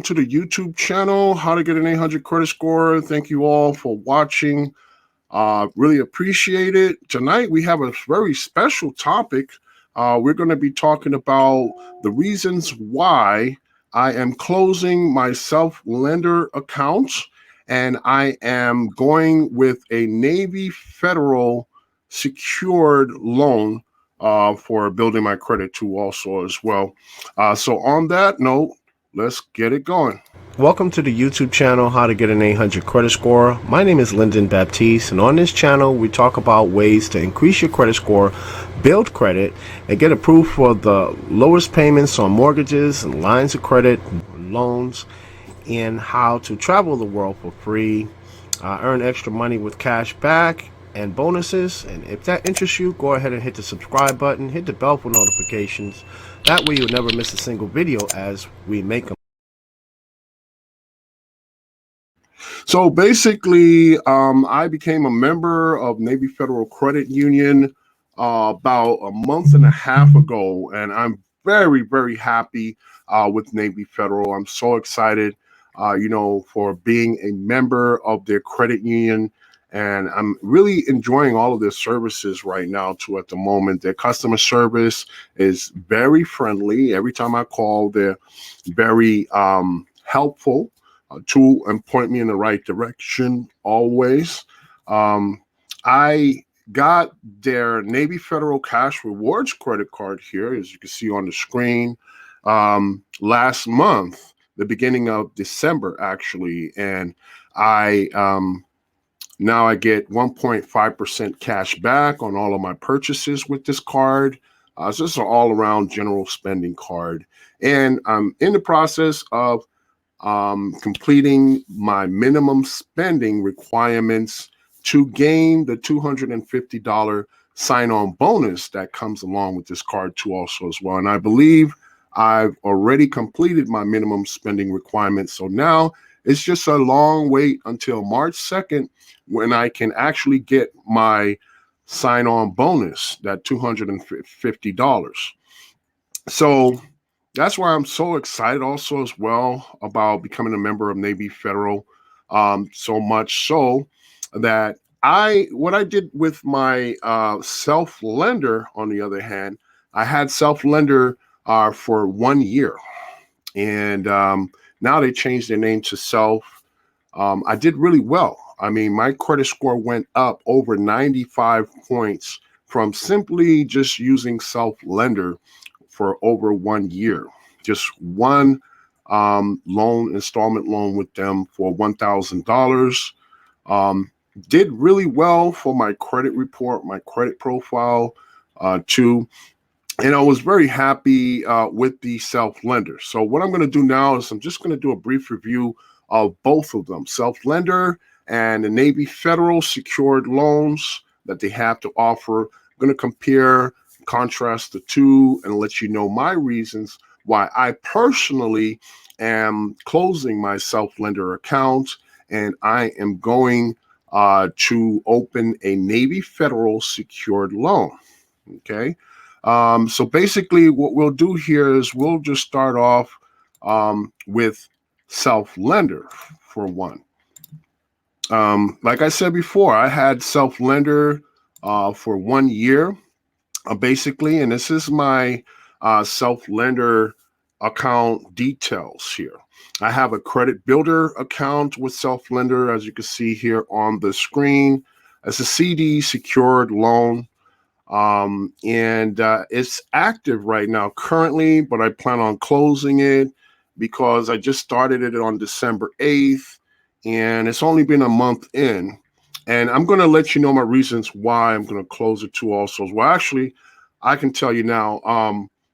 to the YouTube channel, How to Get an 800 Credit Score. Thank you all for watching. Really appreciate it. Tonight we have a very special topic. We're going to be talking about the reasons why I am closing my self-lender accounts, and I am going with a Navy Federal secured loan for building my credit too also as well. So on that note, let's get it going. Welcome to the YouTube channel, How to Get an 800 Credit Score. My name is Lyndon Baptiste, and on this channel, we talk about ways to increase your credit score, build credit, and get approved for the lowest payments on mortgages and lines of credit, loans, and how to travel the world for free, earn extra money with cash back and bonuses. And if that interests you, go ahead and hit the subscribe button, hit the bell for notifications. That way you'll never miss a single video as we make them. So basically, I became a member of Navy Federal Credit Union about a month and a half ago, and I'm very, very happy with Navy Federal. I'm so excited, for being a member of their credit union, and I'm really enjoying all of their services right now too at the moment. Their customer service is very friendly. Every time I call, they're very helpful to and point me in the right direction always. I got their Navy Federal Cash Rewards credit card here, as you can see on the screen, last month, the beginning of December, actually. And now I get 1.5% cash back on all of my purchases with this card. So this is an all-around general spending card. And I'm in the process of completing my minimum spending requirements to gain the $250 sign-on bonus that comes along with this card too also as well. And I believe I've already completed my minimum spending requirements. So now it's just a long wait until March 2nd when I can actually get my sign-on bonus, that $250. So that's why I'm so excited also as well about becoming a member of Navy Federal. So much so that what I did with my self-lender, on the other hand, I had self-lender for 1 year. And now they changed their name to Self. I did really well. I mean, my credit score went up over 95 points from simply just using self-lender for over 1 year. Just one installment loan with them for $1,000. Did really well for my credit report, my credit profile too. And I was very happy with the self-lender. So what I'm going to do now is I'm just going to do a brief review of both of them, self-lender and the Navy Federal secured loans that they have to offer. I'm going to compare, contrast the two, and let you know my reasons why I personally am closing my self-lender account, and I am going to open a Navy Federal secured loan. Okay. So basically what we'll do here is we'll just start off with self-lender for one. Like I said before, I had self-lender for 1 year, basically, and this is my self-lender account details here. I have a credit builder account with self-lender, as you can see here on the screen. It's a CD secured loan. And it's active right now currently, but I plan on closing it because I just started it on December 8th, and it's only been a month in. And I'm going to let you know my reasons why I'm going to close it too also. Well, actually, I can tell you now,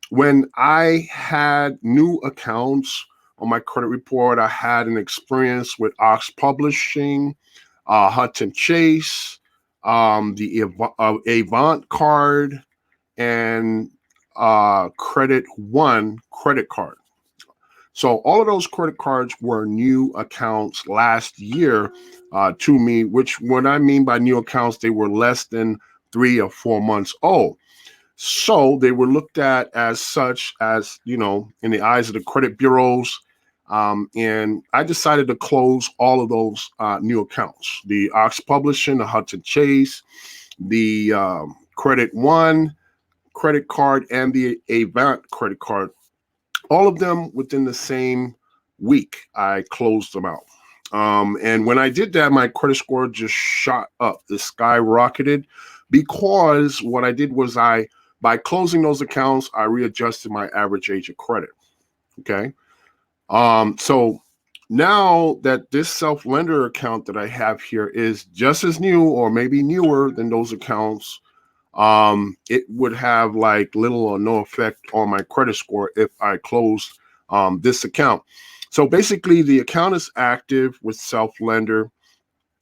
when I had new accounts on my credit report, I had an experience with Ox Publishing, Hudson Chase, the Avant card, and Credit One credit card. So all of those credit cards were new accounts last year to me, which what I mean by new accounts, they were less than 3 or 4 months old. So they were looked at as such as, in the eyes of the credit bureaus And I decided to close all of those new accounts: the Ox Publishing, the Hudson Chase, the Credit One credit card, and the Avant credit card. All of them within the same week, I closed them out. And when I did that, my credit score just shot up. It skyrocketed because what I did was by closing those accounts, I readjusted my average age of credit. Okay. So now that this self-lender account that I have here is just as new or maybe newer than those accounts, it would have like little or no effect on my credit score if I closed this account. So basically, the account is active with self-lender.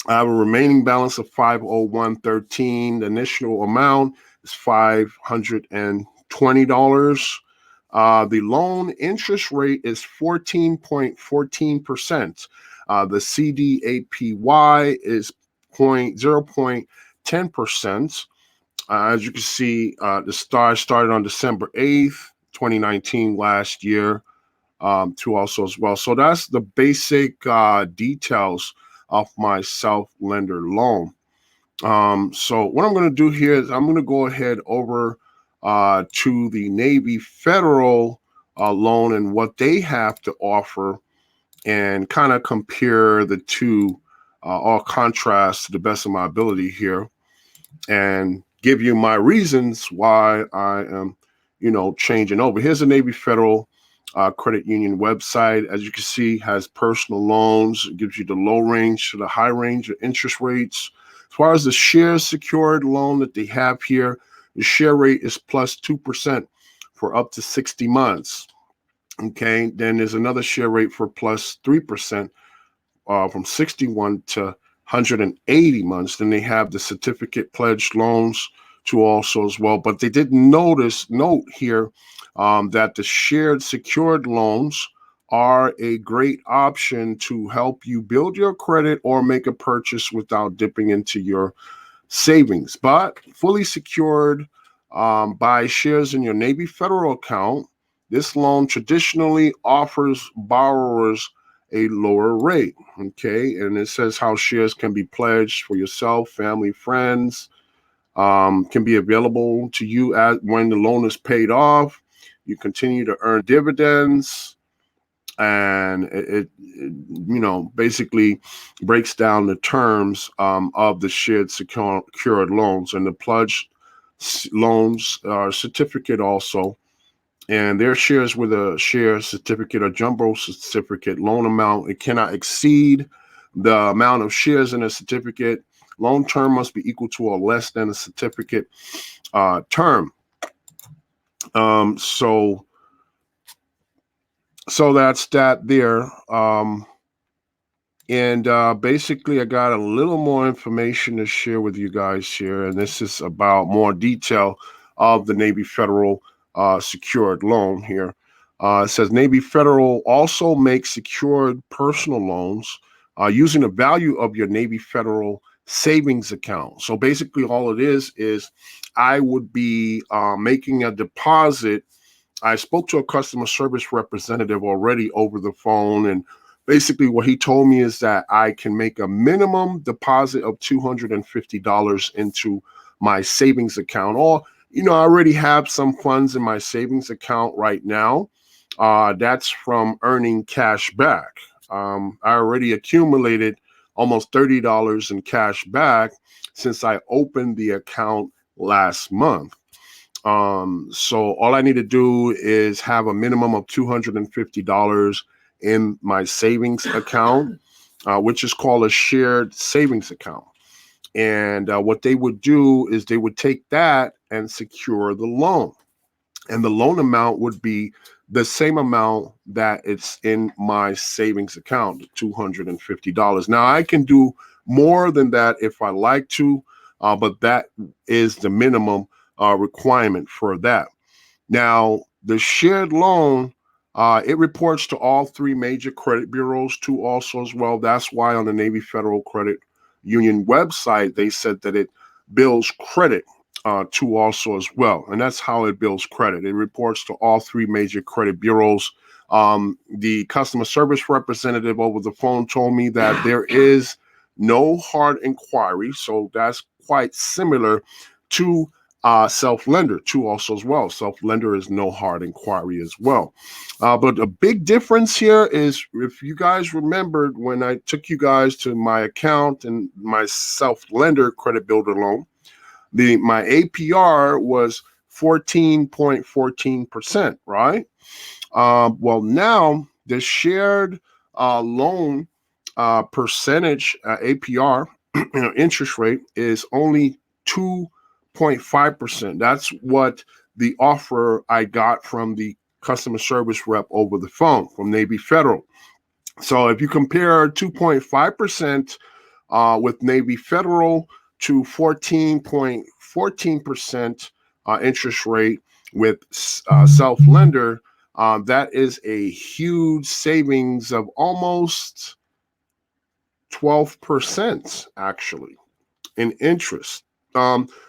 I have a remaining balance of $501.13. The initial amount is $520. The loan interest rate is 14.14%. The CDAPY is 0.10%. As you can see, the started on December 8th, 2019, last year, too, also as well. So that's the basic details of my self-lender loan. So what I'm going to do here is I'm going to go ahead over to the Navy Federal loan and what they have to offer, and kind of compare the two, all contrast to the best of my ability here, and give you my reasons why I am, changing over. Here's the Navy Federal Credit Union website. As you can see, has personal loans. It gives you the low range to the high range of interest rates. As far as the share secured loan that they have here, the share rate is plus 2% for up to 60 months. Okay, then there's another share rate for plus 3% from 61 to 180 months. Then they have the certificate pledged loans to also as well. But they did note here that the shared secured loans are a great option to help you build your credit or make a purchase without dipping into your savings. But fully secured by shares in your Navy Federal account, this loan traditionally offers borrowers a lower rate. Okay, and it says how shares can be pledged for yourself, family, friends, can be available to you when the loan is paid off. You continue to earn dividends, and it basically breaks down the terms of the shared secured loans, and the pledged loans are certificate also, and their shares with a share certificate or jumbo certificate loan amount, it cannot exceed the amount of shares in a certificate. Loan term must be equal to or less than a certificate term. So that's that there. And basically, I got a little more information to share with you guys here, and this is about more detail of the Navy Federal secured loan here. It says Navy Federal also makes secured personal loans using the value of your Navy Federal savings account. So basically, all it is I would be making a deposit. I spoke to a customer service representative already over the phone, and basically what he told me is that I can make a minimum deposit of $250 into my savings account. Or, I already have some funds in my savings account right now. That's from earning cash back. I already accumulated almost $30 in cash back since I opened the account last month. So all I need to do is have a minimum of $250 in my savings account, which is called a shared savings account. And what they would do is they would take that and secure the loan. And the loan amount would be the same amount that it's in my savings account, $250. Now, I can do more than that if I like to, but that is the minimum requirement for that. Now, the shared loan, it reports to all three major credit bureaus too also as well. That's why on the Navy Federal Credit Union website, they said that it bills credit to also as well. And that's how it bills credit. It reports to all three major credit bureaus The customer service representative over the phone told me that there is no hard inquiry. So that's quite similar to self-lender too also as well. Self-lender is no hard inquiry as well. But a big difference here is, if you guys remembered when I took you guys to my account and my self-lender credit builder loan, my APR was 14.14%, right? Well, now the shared loan percentage APR, interest rate, is only 2.5%. That's what the offer I got from the customer service rep over the phone from Navy Federal. So if you compare 2.5% with Navy Federal to 14.14% interest rate with self-lender, that is a huge savings of almost 12% actually in interest.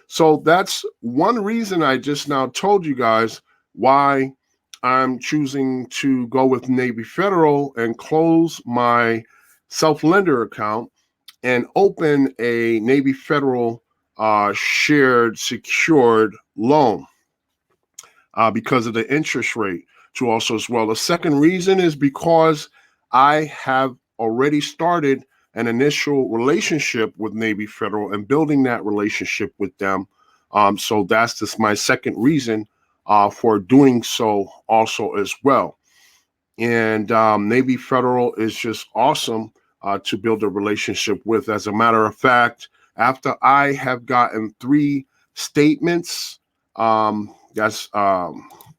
So that's one reason I just now told you guys why I'm choosing to go with Navy Federal and close my self-lender account and open a Navy Federal shared secured loan because of the interest rate too also as well. The second reason is because I have already started an initial relationship with Navy Federal and building that relationship with them. So that's just my second reason for doing so also as well. And Navy Federal is just awesome to build a relationship with. As a matter of fact, after I have gotten 3 statements, that's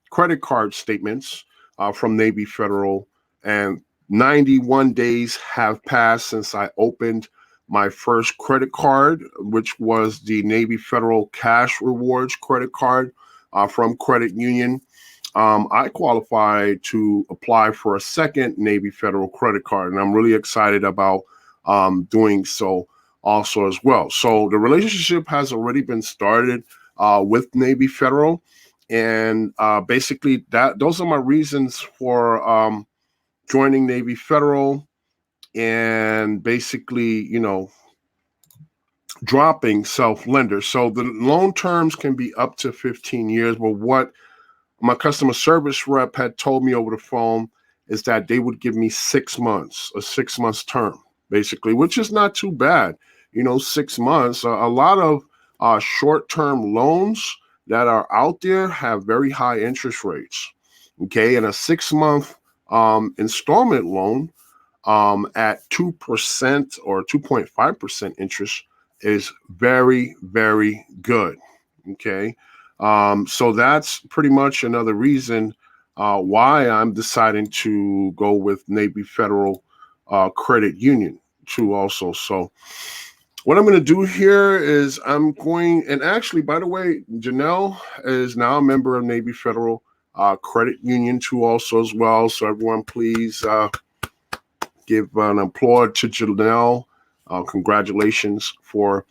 credit card statements from Navy Federal, and 91 days have passed since I opened my first credit card, which was the Navy Federal Cash Rewards credit card from Credit Union. I qualified to apply for a second Navy Federal credit card, and I'm really excited about doing so also as well. So the relationship has already been started with Navy Federal, and basically those are my reasons for joining Navy Federal, and basically, dropping self-lender. So the loan terms can be up to 15 years, but what my customer service rep had told me over the phone is that they would give me 6 months, a 6 months term, basically, which is not too bad. 6 months. A lot of short-term loans that are out there have very high interest rates. Okay, and a 6-month installment loan at 2% or 2.5% interest is very, very good. Okay. So that's pretty much another reason why I'm deciding to go with Navy Federal Credit Union too also. So what I'm going to do here is I'm going, and actually, by the way, Janelle is now a member of Navy Federal Credit Union too also as well. So everyone, please give an applaud to Janelle. Congratulations for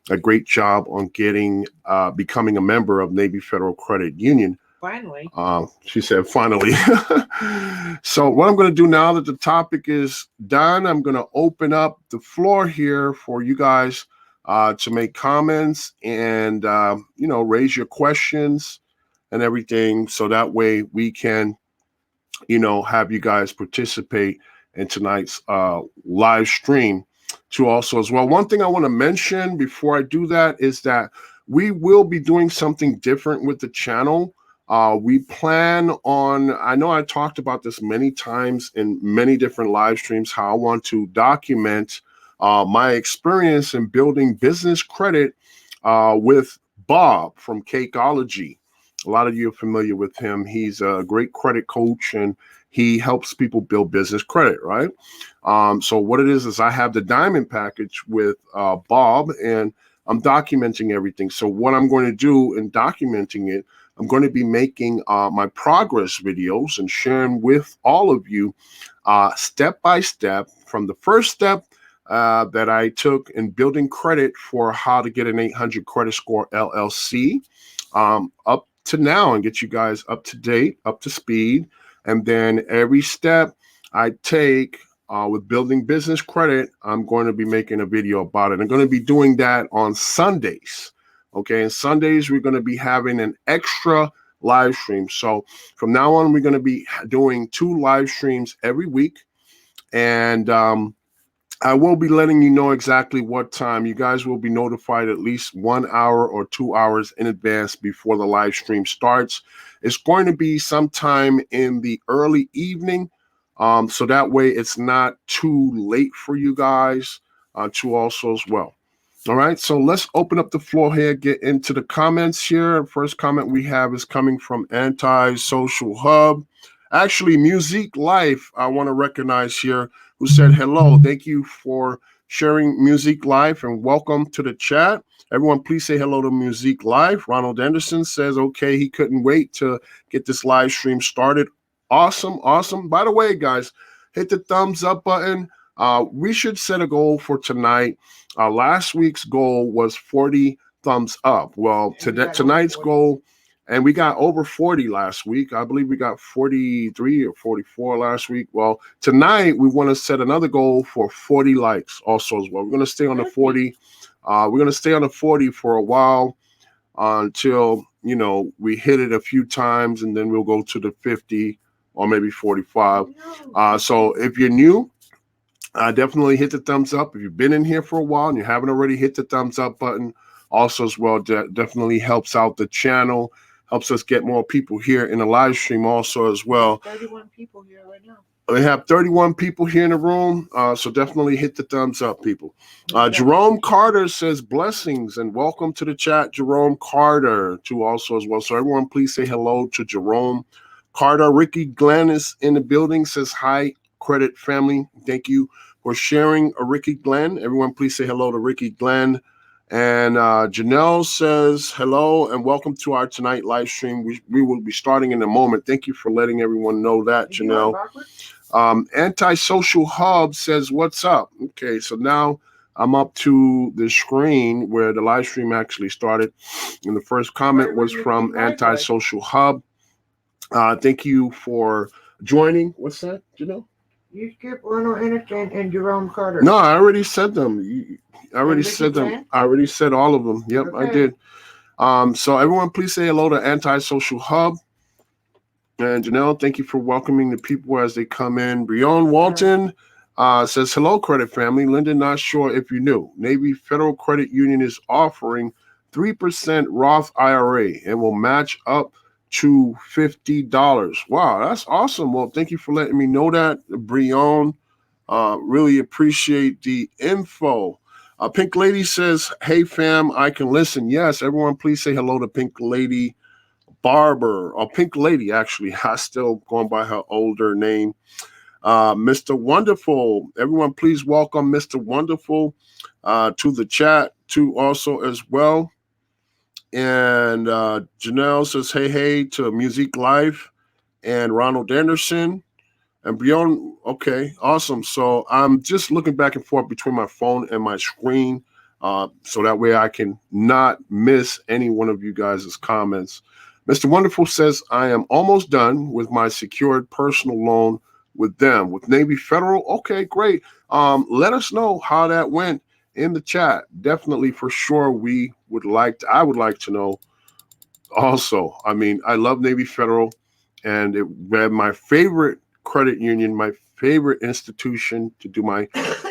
a great job on becoming a member of Navy Federal Credit Union. Finally. She said, finally. So what I'm going to do now that the topic is done, I'm going to open up the floor here for you guys to make comments and, raise your questions and everything. So that way we can, have you guys participate in tonight's live stream too also as well. One thing I want to mention before I do that is that we will be doing something different with the channel. We plan on, I know I talked about this many times in many different live streams, how I want to document my experience in building business credit with Bob from Cakeology. A lot of you are familiar with him. He's a great credit coach and he helps people build business credit, right? So what it is I have the diamond package with Bob, and I'm documenting everything. So what I'm going to do in documenting it, I'm going to be making my progress videos and sharing with all of you step by step from the first step that I took in building credit for how to get an 800 credit score LLC up to now and get you guys up to date, up to speed. And then every step I take with building business credit, I'm going to be making a video about it. I'm going to be doing that on Sundays. Okay, and Sundays we're going to be having an extra live stream. So from now on, we're going to be doing 2 live streams every week. And I will be letting you know exactly what time. You guys will be notified at least 1 hour or 2 hours in advance before the live stream starts. It's going to be sometime in the early evening. So that way it's not too late for you guys to also as well. All right, so let's open up the floor here, get into the comments here. First comment we have is coming from Anti-Social Hub. Actually, Music Life, I want to recognize here, who said hello. Thank you for sharing Music Life and welcome to the chat. Everyone, please say hello to Music Life. Ronald Anderson says, okay, he couldn't wait to get this live stream started. Awesome, awesome. By the way, guys, hit the thumbs up button. We should set a goal for tonight. Last week's goal was 40 thumbs up. Well, tonight's goal, and we got over 40 last week. I believe we got 43 or 44 last week. Well, tonight we want to set another goal for 40 likes also as well. We're going to stay on the 40. We're going to stay on the 40 for a while until, you know, we hit it a few times, and then we'll go to the 50 or maybe 45. So if you're new, definitely hit the thumbs up. If you've been in here for a while and you haven't already, hit the thumbs up button. Also as well, definitely helps out the channel, helps us get more people here in the live stream also as well. 31 people here right now. We have 31 people here in the room, so definitely hit the thumbs up, people. Jerome Carter says blessings and welcome to the chat, Jerome Carter, too, also as well. So everyone, please say hello to Jerome Carter. Ricky Glenn is in the building, says hi, Credit family. Thank you for sharing, Ricky Glenn. Everyone, please say hello to Ricky Glenn. And Janelle says hello and welcome to our tonight live stream. We will be starting in a moment. Thank you for letting everyone know that, Janelle. Anti-Social Hub says, what's up? Okay, so now I'm up to the screen where the live stream actually started. And the first comment was from Anti-Social Hub. Thank you for joining. What's that, Janelle? You skipped Ronald Anderson and Jerome Carter. No, I already said them. I already said them. Glenn? I already said all of them. Yep, okay. I did. So everyone, please say hello to Anti-Social Hub. And Janelle, thank you for welcoming the people as they come in. Breon Walton says, hello, Credit family. Linda, not sure if you knew. Navy Federal Credit Union is offering 3% Roth IRA and will match up to $50. Wow, that's awesome. Well, thank you for letting me know that, Breon. Really appreciate the info. Pink Lady says, hey, fam, I can listen. Yes, everyone, please say hello to Pink Lady Barber, or Pink Lady, actually. I still going by her older name. Mr. Wonderful. Everyone, please welcome Mr. Wonderful to the chat, too, also as well. And Janelle says, hey to Music Life and Ronald Anderson and Bjorn. Okay, awesome. So I'm just looking back and forth between my phone and my screen so that way I can not miss any one of you guys' comments. Mr. Wonderful says, I am almost done with my secured personal loan with them, with Navy Federal. Okay, great. Let us know how that went in the chat. Definitely, for sure, I would like to know also. I mean, I love Navy Federal, and it was my favorite credit union, my favorite institution to do my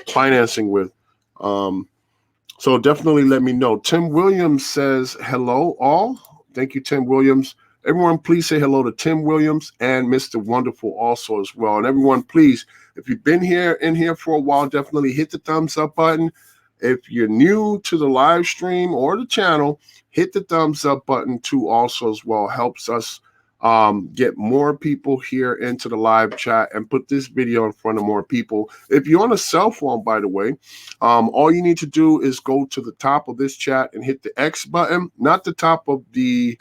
financing with. So definitely let me know. Tim Williams says, hello, all. Thank you, Tim Williams. Everyone, please say hello to Tim Williams and Mr. Wonderful also as well. And everyone, please, if you've been in here for a while, definitely hit the thumbs up button. If you're new to the live stream or the channel, hit the thumbs up button too also as well. Helps us get more people here into the live chat and put this video in front of more people. If you're on a cell phone, by the way, all you need to do is go to the top of this chat and hit the X button, not the top of the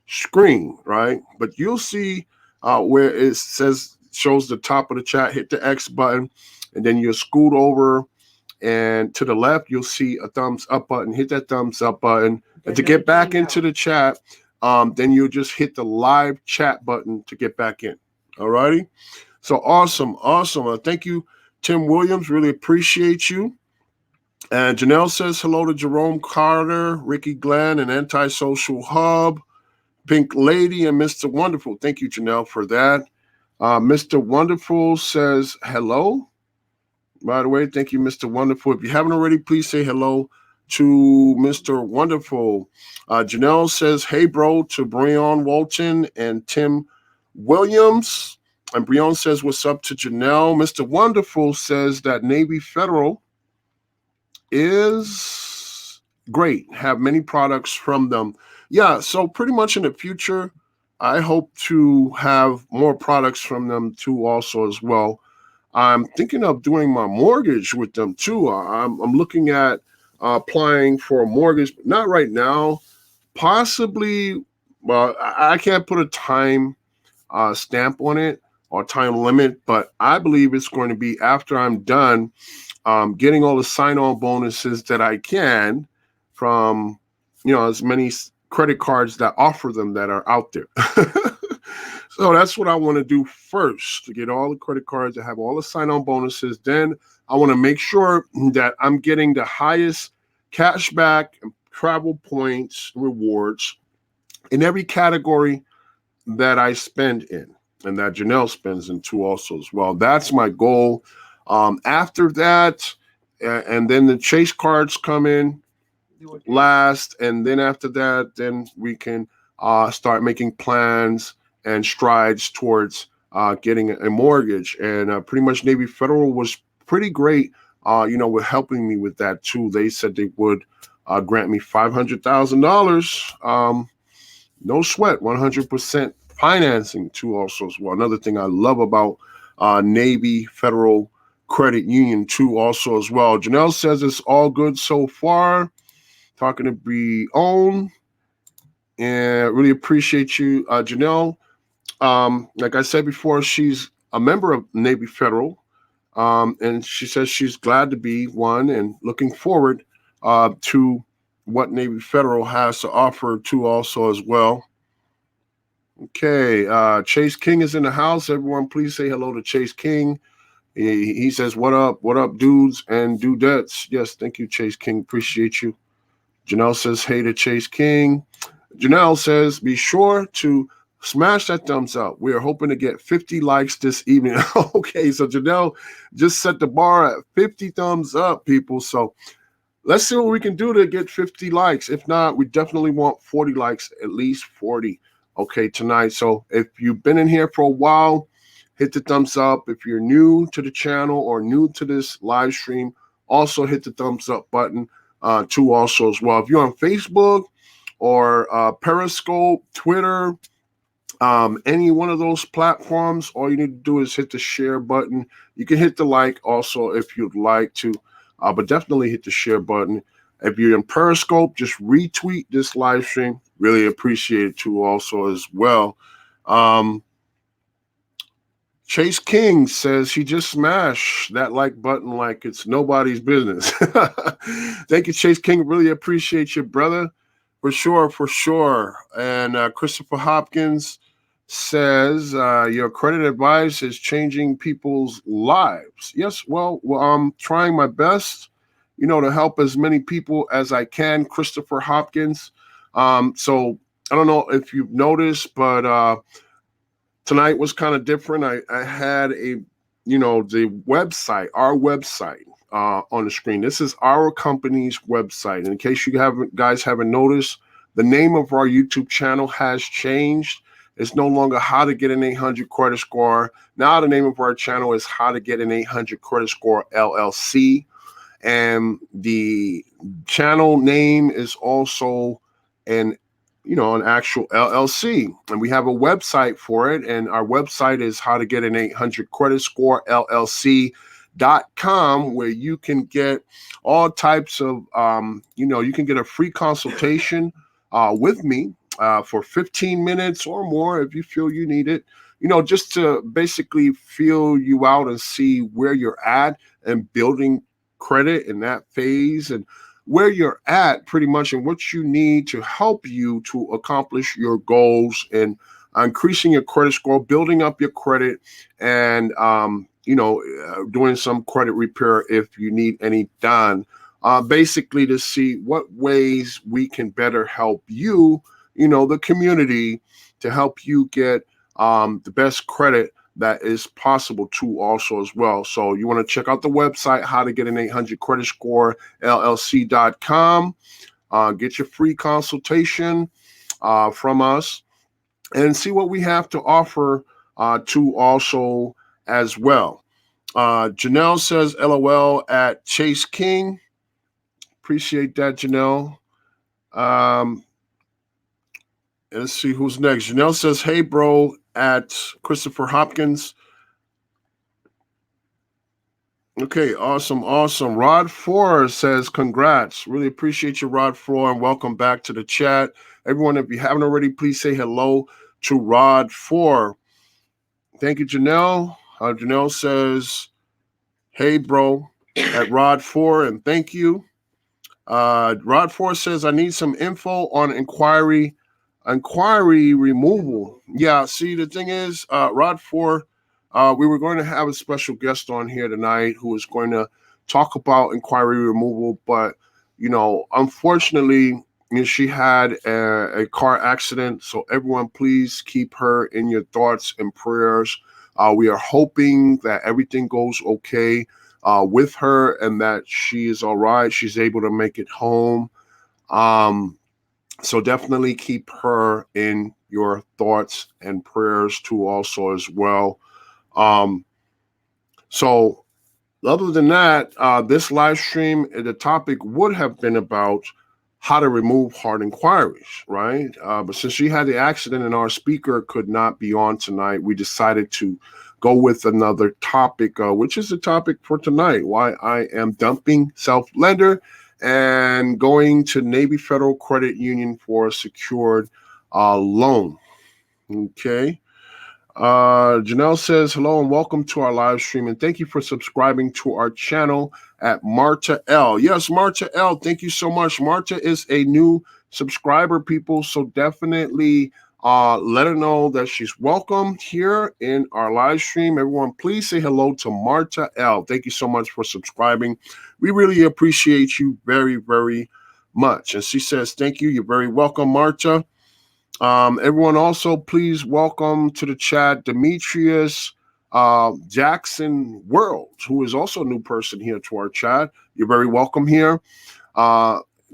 screen, right? But you'll see where it shows the top of the chat. Hit the X button, and then you'll scoot over, and to the left, you'll see a thumbs up button. Hit that thumbs up button. And to get back into the chat, then you'll just hit the live chat button to get back in. All righty. So awesome. Thank you, Tim Williams. Really appreciate you. And Janelle says hello to Jerome Carter, Ricky Glenn, and Antisocial Hub, Pink Lady, and Mr. Wonderful. Thank you, Janelle, for that. Mr. Wonderful says hello. By the way, thank you, Mr. Wonderful. If you haven't already, please say hello to Mr. Wonderful. Janelle says, hey, bro, to Breon Walton and Tim Williams. And Breon says, what's up to Janelle? Mr. Wonderful says that Navy Federal is great. Have many products from them. Yeah, so pretty much in the future, I hope to have more products from them too also as well. I'm thinking of doing my mortgage with them too. I'm looking at applying for a mortgage, but not right now. Possibly, well, I can't put a time stamp on it or time limit, but I believe it's going to be after I'm done getting all the sign-on bonuses that I can from, as many credit cards that offer them that are out there. So that's what I want to do first, to get all the credit cards that have all the sign-on bonuses. Then I want to make sure that I'm getting the highest cashback, travel points, rewards in every category that I spend in, and that Janelle spends in too also as well. That's my goal. After that, and then the Chase cards come in last, and then after that, then we can start making plans and strides towards getting a mortgage. And pretty much Navy Federal was pretty great, with helping me with that too. They said they would grant me $500,000. No sweat, 100% financing too also as well. Another thing I love about Navy Federal Credit Union too also as well. Janelle says it's all good so far. Talking to Breon. And really appreciate you, Janelle. Like I said before, she's a member of Navy Federal, and she says she's glad to be one and looking forward to what Navy Federal has to offer too also as well. Okay, Chase King is in the house. Everyone, please say hello to Chase King. He says, what up, dudes and dudettes? Yes, thank you, Chase King. Appreciate you. Janelle says, hey to Chase King. Janelle says, be sure to smash that thumbs up. We are hoping to get 50 likes this evening. Okay, so Janelle just set the bar at 50 thumbs up, people. So let's see what we can do to get 50 likes. If not, we definitely want 40 likes, at least 40, okay, tonight. So if you've been in here for a while, hit the thumbs up. If you're new to the channel or new to this live stream, also hit the thumbs up button too also as well. If you're on Facebook or Periscope, Twitter, any one of those platforms, all you need to do is hit the share button. You can hit the like also if you'd like to, but definitely hit the share button. If you're in Periscope, just retweet this live stream. Really appreciate it too also as well. Chase King says he just smashed that like button like it's nobody's business. Thank you, Chase King. Really appreciate you, brother. For sure. And Christopher Hopkins says your credit advice is changing people's lives. Yes, well, I'm trying my best, to help as many people as I can, Christopher Hopkins. So I don't know if you've noticed, but tonight was kind of different. I had the website, our website on the screen. This is our company's website. And in case you guys haven't noticed, the name of our YouTube channel has changed. It's no longer How to Get an 800 Credit Score. Now the name of our channel is How to Get an 800 Credit Score LLC. And the channel name is also an actual LLC. And we have a website for it. And our website is How to Get an 800 Credit Score LLC.com, where you can get all types of, you can get a free consultation with me for 15 minutes or more if you feel you need it, just to basically feel you out and see where you're at and building credit in that phase, and where you're at pretty much and what you need to help you to accomplish your goals in increasing your credit score, building up your credit, and doing some credit repair if you need any done. Basically to see what ways we can better help you, the community, to help you get the best credit that is possible too also as well. So you want to check out the website, how to get an 800 credit score, LLC.com. Get your free consultation from us and see what we have to offer to also as well. Janelle says, LOL at Chase King. Appreciate that, Janelle. Let's see who's next. Janelle says, hey, bro, at Christopher Hopkins. Okay, awesome. Rod 4 says, congrats. Really appreciate you, Rod 4, and welcome back to the chat. Everyone, if you haven't already, please say hello to Rod 4. Thank you, Janelle. Janelle says, hey, bro, at Rod 4, and thank you. Rod 4 says, I need some info on inquiry removal. Yeah, see, the thing is, Rod 4, we were going to have a special guest on here tonight who is going to talk about inquiry removal, but, unfortunately, she had a car accident. So everyone, please keep her in your thoughts and prayers. We are hoping that everything goes okay with her and that she is all right. She's able to make it home. So definitely keep her in your thoughts and prayers too also as well. So other than that, this live stream, the topic would have been about how to remove hard inquiries, right? But since she had the accident and our speaker could not be on tonight, we decided to go with another topic, which is the topic for tonight, why I am dumping self-lender and going to Navy Federal Credit Union for a secured loan. Okay. Janelle says, hello and welcome to our live stream. And thank you for subscribing to our channel at Marta L. Yes, Marta L. Thank you so much. Marta is a new subscriber, people. So definitely let her know that she's welcome here in our live stream. Everyone, please say hello to Marta L. Thank you so much for subscribing. We really appreciate you very, very much. And she says, thank you. You're very welcome, Marta. Everyone also, please welcome to the chat Demetrius Jackson World, who is also a new person here to our chat. You're very welcome here.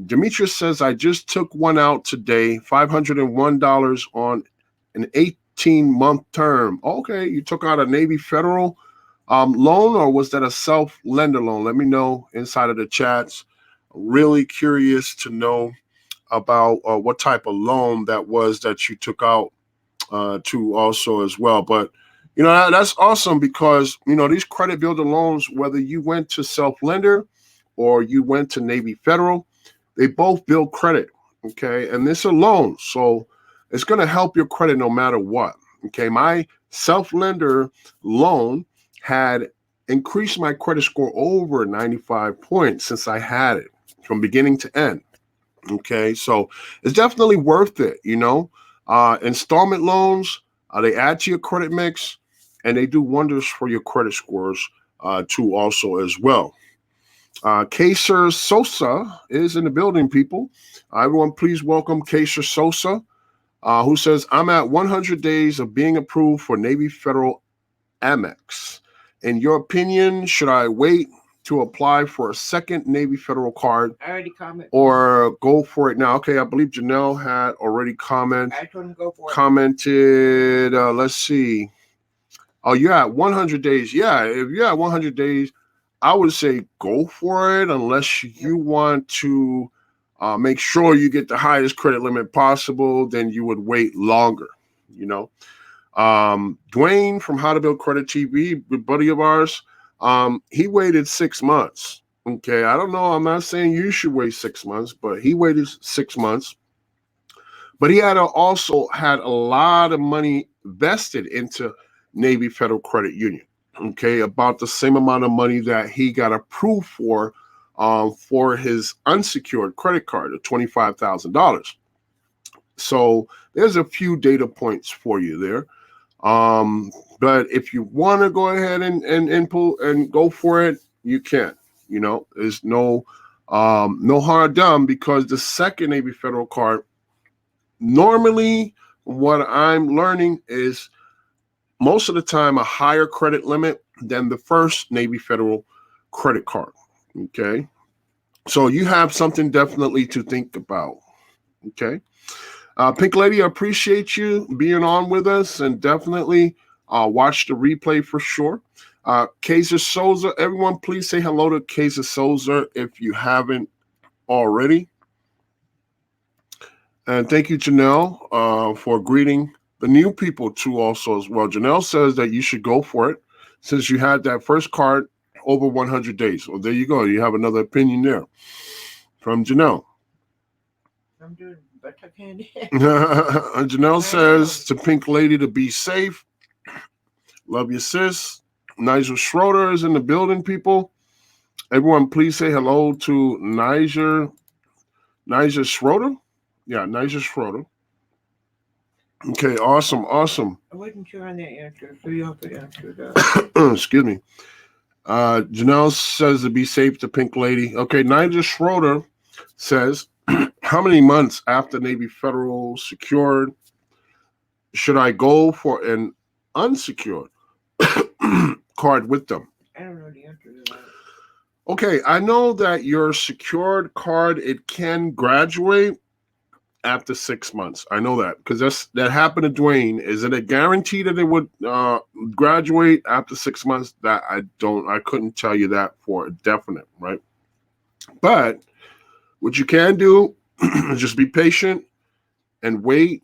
Demetrius says, I just took one out today, $501 on an 18-month term. Okay, you took out a Navy Federal loan, or was that a self-lender loan? Let me know inside of the chats. Really curious to know about what type of loan that was that you took out to also as well. But, that's awesome because, these credit builder loans, whether you went to self-lender or you went to Navy Federal, they both build credit, okay? And this is a loan, so it's going to help your credit no matter what, okay? My self-lender loan had increased my credit score over 95 points since I had it from beginning to end. Okay, so it's definitely worth it, Installment loans, they add to your credit mix and they do wonders for your credit scores too also as well. Kaser Sosa is in the building, people. Everyone, please welcome Kaser Sosa, who says, I'm at 100 days of being approved for Navy Federal Amex. In your opinion, should I wait to apply for a second Navy Federal card? I already commented. Or go for it now? Okay, I believe Janelle had already commented. I told him go for it. Commented, let's see. Oh, you're at 100 days. Yeah, if you're at 100 days, I would say go for it unless you want to make sure you get the highest credit limit possible, then you would wait longer, Dwayne from How to Build Credit TV, a buddy of ours, he waited 6 months. Okay, I don't know. I'm not saying you should wait 6 months, but he waited 6 months. But he also had a lot of money vested into Navy Federal Credit Union. Okay, about the same amount of money that he got approved for his unsecured credit card of $25,000. So there's a few data points for you there. But if you want to go ahead and pull and go for it, you can. There's no harm done, because the second Navy Federal card, normally what I'm learning is most of the time a higher credit limit than the first Navy Federal credit card. Okay. So you have something definitely to think about. Okay. Pink Lady, I appreciate you being on with us, and definitely watch the replay for sure. Kaiser Souza, everyone, please say hello to Kaiser Souza if you haven't already. And thank you, Janelle, for greeting the new people too also as well. Janelle says that you should go for it since you had that first card over 100 days. Well, there you go. You have another opinion there from Janelle. I'm doing better I can. Janelle says to Pink Lady to be safe. Love you, sis. Nigel Schroeder is in the building, people. Everyone, please say hello to Nigel Schroeder. Yeah, Nigel Schroeder. Okay, awesome. I wasn't sure on that answer, so you have to answer that. Excuse me. Janelle says to be safe to Pink Lady. Okay, Nigel Schroeder says, how many months after Navy Federal secured should I go for an unsecured card with them? I don't know the answer to that. Okay, I know that your secured card, it can graduate after 6 months. I know that because that happened to Dwayne. Is it a guarantee that it would graduate after 6 months? That I couldn't tell you that for a definite, right? But what you can do is just be patient and wait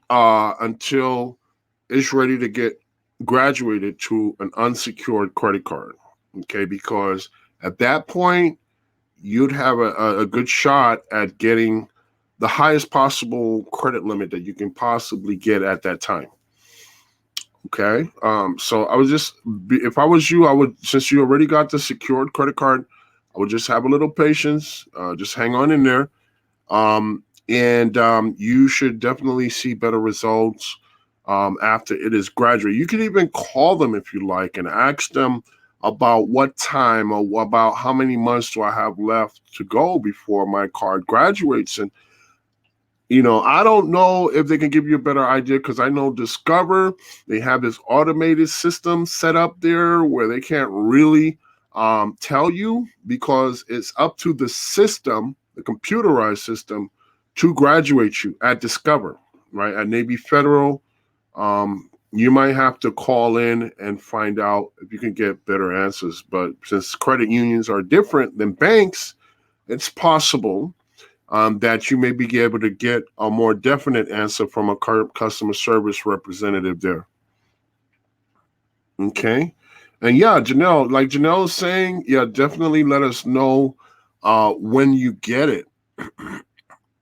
until it's ready to get graduated to an unsecured credit card. Okay, because at that point, you'd have a good shot at getting the highest possible credit limit that you can possibly get at that time. Okay. So I would if I was you, I would, since you already got the secured credit card, I would just have a little patience, just hang on in there. And you should definitely see better results after it is graduated. You can even call them if you like and ask them about what time or about how many months do I have left to go before my card graduates. And, I don't know if they can give you a better idea, because I know Discover, they have this automated system set up there where they can't really tell you, because it's up to the system, the computerized system, to graduate you at Discover, right? At Navy Federal, you might have to call in and find out if you can get better answers. But since credit unions are different than banks, it's possible that you may be able to get a more definite answer from a customer service representative there. Okay. And yeah, Janelle, like Janelle is saying, yeah, definitely let us know when you get it.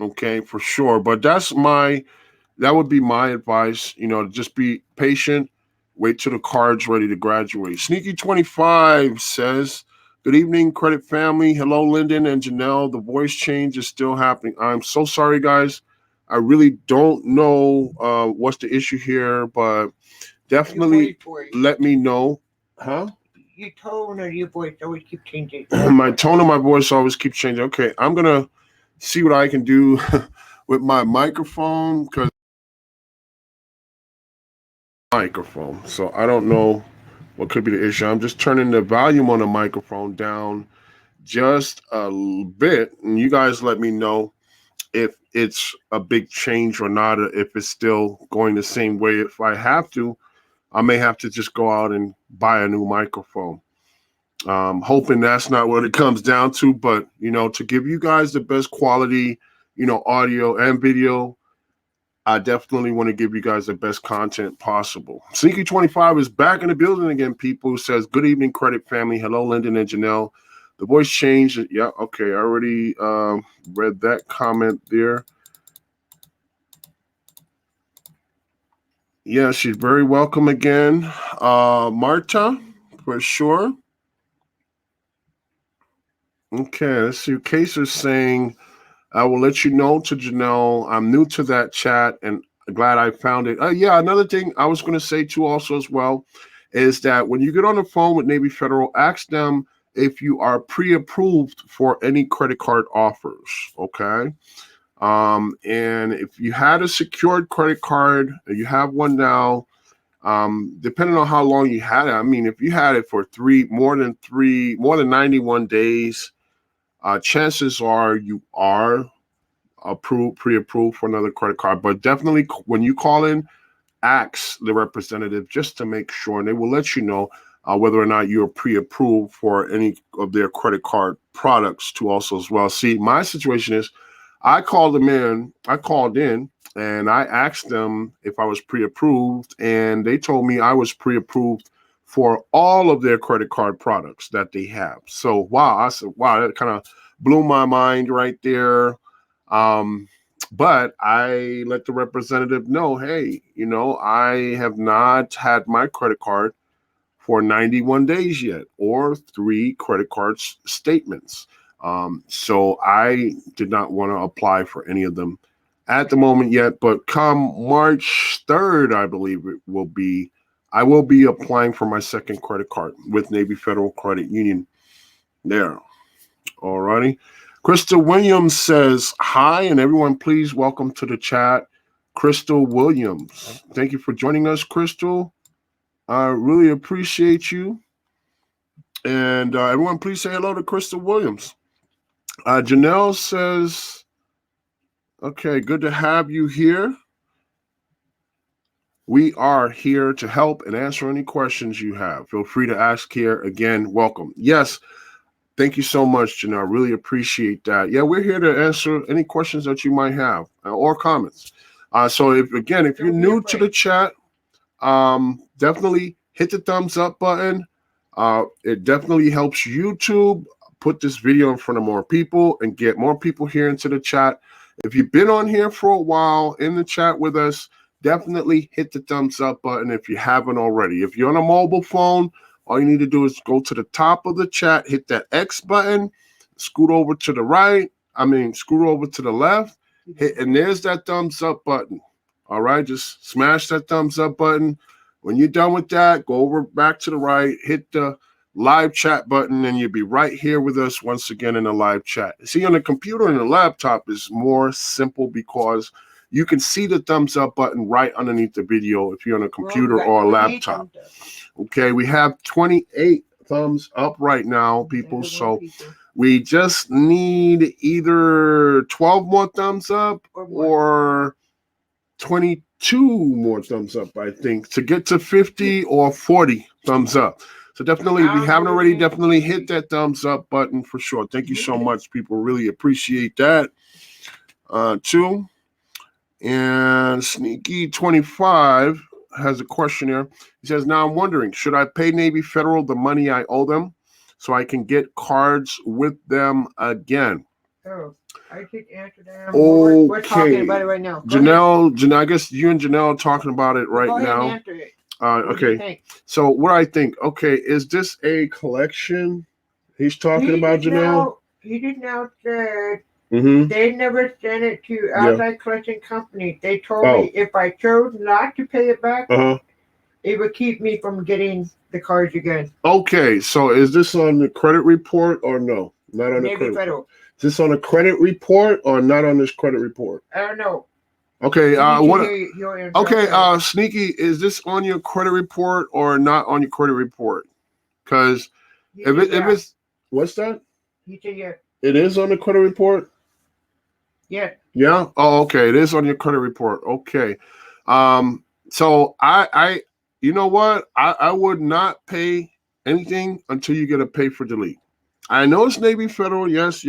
Okay, for sure. But that would be my advice, just be patient, wait till the card's ready to graduate. Sneaky 25 says, good evening, credit family. Hello, Lyndon and Janelle. The voice change is still happening. I'm so sorry, guys. I really don't know what's the issue here, but definitely let me know. Huh? Your tone or your voice always keep changing. My tone of my voice always keeps changing. Okay, I'm going to see what I can do with my microphone, because so I don't know what could be the issue. I'm just turning the volume on the microphone down just a bit, and you guys let me know if it's a big change or not, or if it's still going the same way. If I have to, I may have to just go out and buy a new microphone. Hoping that's not what it comes down to, but to give you guys the best quality, audio and video, I definitely want to give you guys the best content possible. Sneaky 25 is back in the building again, people. Who says, good evening, credit family. Hello, Lyndon and Janelle. The voice changed. Yeah, okay. I already read that comment there. Yeah, she's very welcome again. Marta, for sure. Okay, let's see. Case is saying, I will let you know to Janelle. I'm new to that chat and glad I found it. Yeah, another thing I was going to say too also as well is that when you get on the phone with Navy Federal, ask them if you are pre-approved for any credit card offers, okay? And if you had a secured credit card, you have one now, depending on how long you had it. I mean, if you had it for more than 91 days, chances are you are pre-approved for another credit card. But definitely when you call in, ask the representative just to make sure, and they will let you know whether or not you're pre-approved for any of their credit card products too also as well. See, my situation is I called in and I asked them if I was pre-approved, and they told me I was pre-approved for all of their credit card products that they have. So wow, I said, wow, that kind of blew my mind right there. But I let the representative know, hey, I have not had my credit card for 91 days yet, or 3 credit card statements. So I did not want to apply for any of them at the moment yet, but come March 3rd, I believe I will be applying for my second credit card with Navy Federal Credit Union there. All righty. Crystal Williams says, hi, and everyone, please welcome to the chat, Crystal Williams. Thank you for joining us, Crystal. I really appreciate you. And everyone, please say hello to Crystal Williams. Janelle says, okay, good to have you here. We are here to help and answer any questions you have. Feel free to ask here. Again, welcome. Yes, thank you so much, Janelle. I really appreciate that. Yeah, we're here to answer any questions that you might have or comments. So if you're new to the chat, definitely hit the thumbs up button. It definitely helps YouTube put this video in front of more people and get more people here into the chat. If you've been on here for a while in the chat with us, definitely hit the thumbs up button if you haven't already. If you're on a mobile phone, all you need to do is go to the top of the chat, hit that X button, scoot over to the left, and there's that thumbs up button. All right, just smash that thumbs up button. When you're done with that, go over back to the right, hit the live chat button, and you'll be right here with us once again in the live chat. See, on the computer and the laptop is more simple because you can see the thumbs up button right underneath the video if you're on a computer or a laptop. Okay, we have 28 thumbs up right now, people. So we just need either 12 more thumbs up or 22 more thumbs up, I think, to get to 50 or 40 thumbs up. So definitely, if you haven't already, definitely hit that thumbs up button for sure. Thank you so much, people. Really appreciate that too. And Sneaky25 has a question here. He says, now I'm wondering, should I pay Navy Federal the money I owe them so I can get cards with them again? Oh, I could answer that. Okay. We're talking about it right now. Janelle, I guess you and Janelle are talking about it right Go now. ahead and answer it. Okay. So what I think, okay, is this a collection he's talking about, Janelle? He just now said Mm-hmm. they never sent it to outside collection company. They told me if I chose not to pay it back, it would keep me from getting the cards again. Okay, so is this on the credit report or no? Not on the credit report. Is this on a credit report or not on this credit report? I don't know. Okay, Sneaky, is this on your credit report or not on your credit report? Because if it's what's that? He said yeah. It is on the credit report? Yeah. Yeah? Oh, okay. It is on your credit report. Okay. So I you know what? I would not pay anything until you get a pay for delete. I know it's Navy Federal. Yes,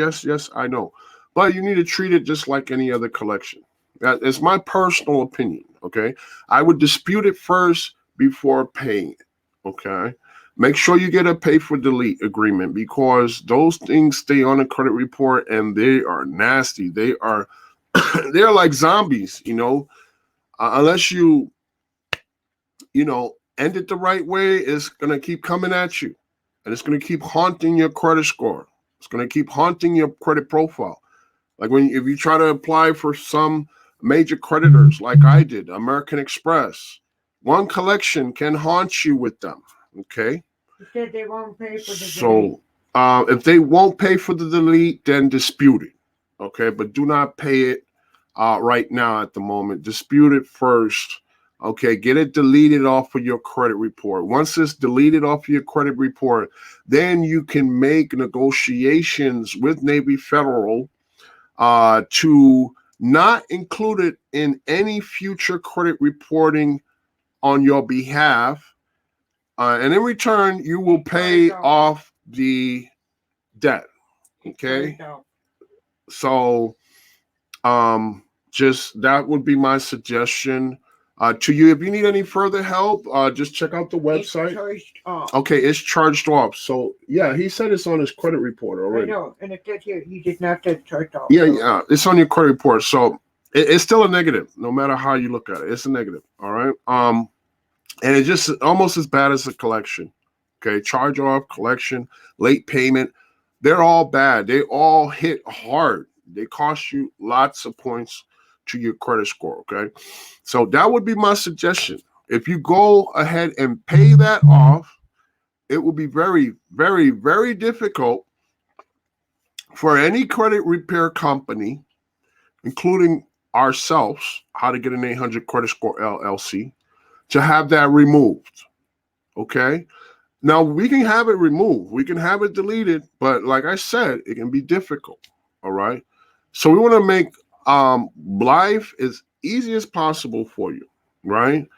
I know. But you need to treat it just like any other collection. It's my personal opinion, okay? I would dispute it first before paying it, okay? Make sure you get a pay for delete agreement because those things stay on a credit report and they are nasty. They are they're like zombies, unless you end it the right way, it's going to keep coming at you and it's going to keep haunting your credit score. It's going to keep haunting your credit profile. Like if you try to apply for some major creditors, like I did, American Express, one collection can haunt you with them. Okay. You said they won't pay for the delete. So if they won't pay for the delete, then dispute it. Okay, but do not pay it right now at the moment. Dispute it first. Okay, get it deleted off of your credit report. Once it's deleted off of your credit report, then you can make negotiations with Navy Federal to not include it in any future credit reporting on your behalf. And in return, you will pay off the debt. Okay. So just that would be my suggestion to you. If you need any further help, just check out the website. It's charged off. Okay, it's charged off. So yeah, he said it's on his credit report already. I know, and it says here he did not get charged off. Yeah, yeah, it's on your credit report. So it's still a negative, no matter how you look at it. It's a negative. All right. And it's just almost as bad as a collection. Okay, charge off, collection, late payment. They're all bad. They all hit hard. They cost you lots of points to your credit score. Okay, so that would be my suggestion. If you go ahead and pay that off, it will be very, very, very difficult for any credit repair company, including ourselves, How to Get an 800 Credit Score LLC, to have that removed. Okay. Now we can have it removed. We can have it deleted, but like I said, it can be difficult. All right. So we want to make life as easy as possible for you. Right.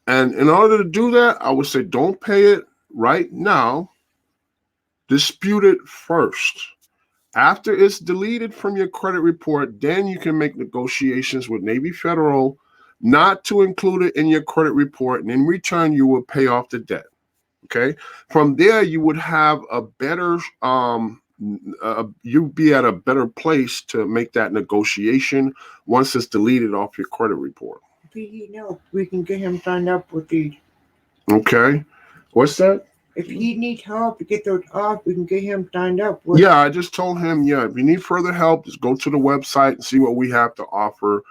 And in order to do that, I would say don't pay it right now. Dispute it first. After it's deleted from your credit report, then you can make negotiations with Navy Federal not to include it in your credit report, and in return, you will pay off the debt. Okay. From there, you would have a better, you'd be at a better place to make that negotiation once it's deleted off your credit report. We can get him signed up with these. Okay. What's that? If he needs help to get those off, we can get him signed up. Yeah, I just told him, if you need further help, just go to the website and see what we have to offer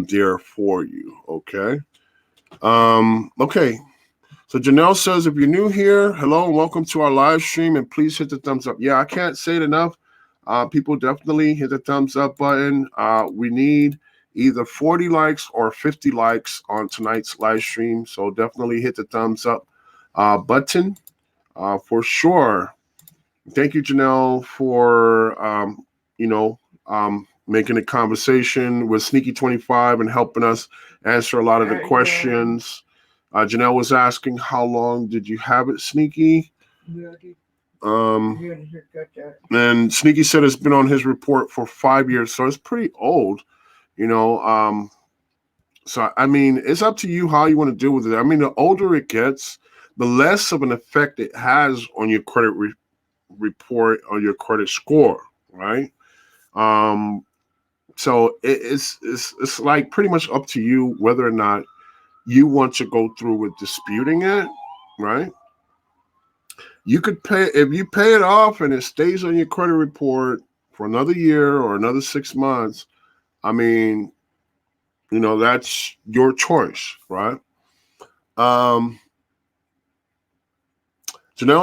there for you. Okay. Okay. So Janelle says, if you're new here, hello and welcome to our live stream, and please hit the thumbs up. Yeah, I can't say it enough. People definitely hit the thumbs up button. We need either 40 likes or 50 likes on tonight's live stream. So definitely hit the thumbs up button for sure. Thank you, Janelle, for, making a conversation with Sneaky25 and helping us answer a lot of the questions. Janelle was asking, how long did you have it, Sneaky? And Sneaky said it's been on his report for 5 years, so it's pretty old, So, I mean, it's up to you how you want to deal with it. I mean, the older it gets, the less of an effect it has on your credit report or your credit score, right? So it's like pretty much up to you whether or not you want to go through with disputing it, right? You could pay, if you pay it off and it stays on your credit report for another year or another 6 months, I mean, that's your choice, right? Janelle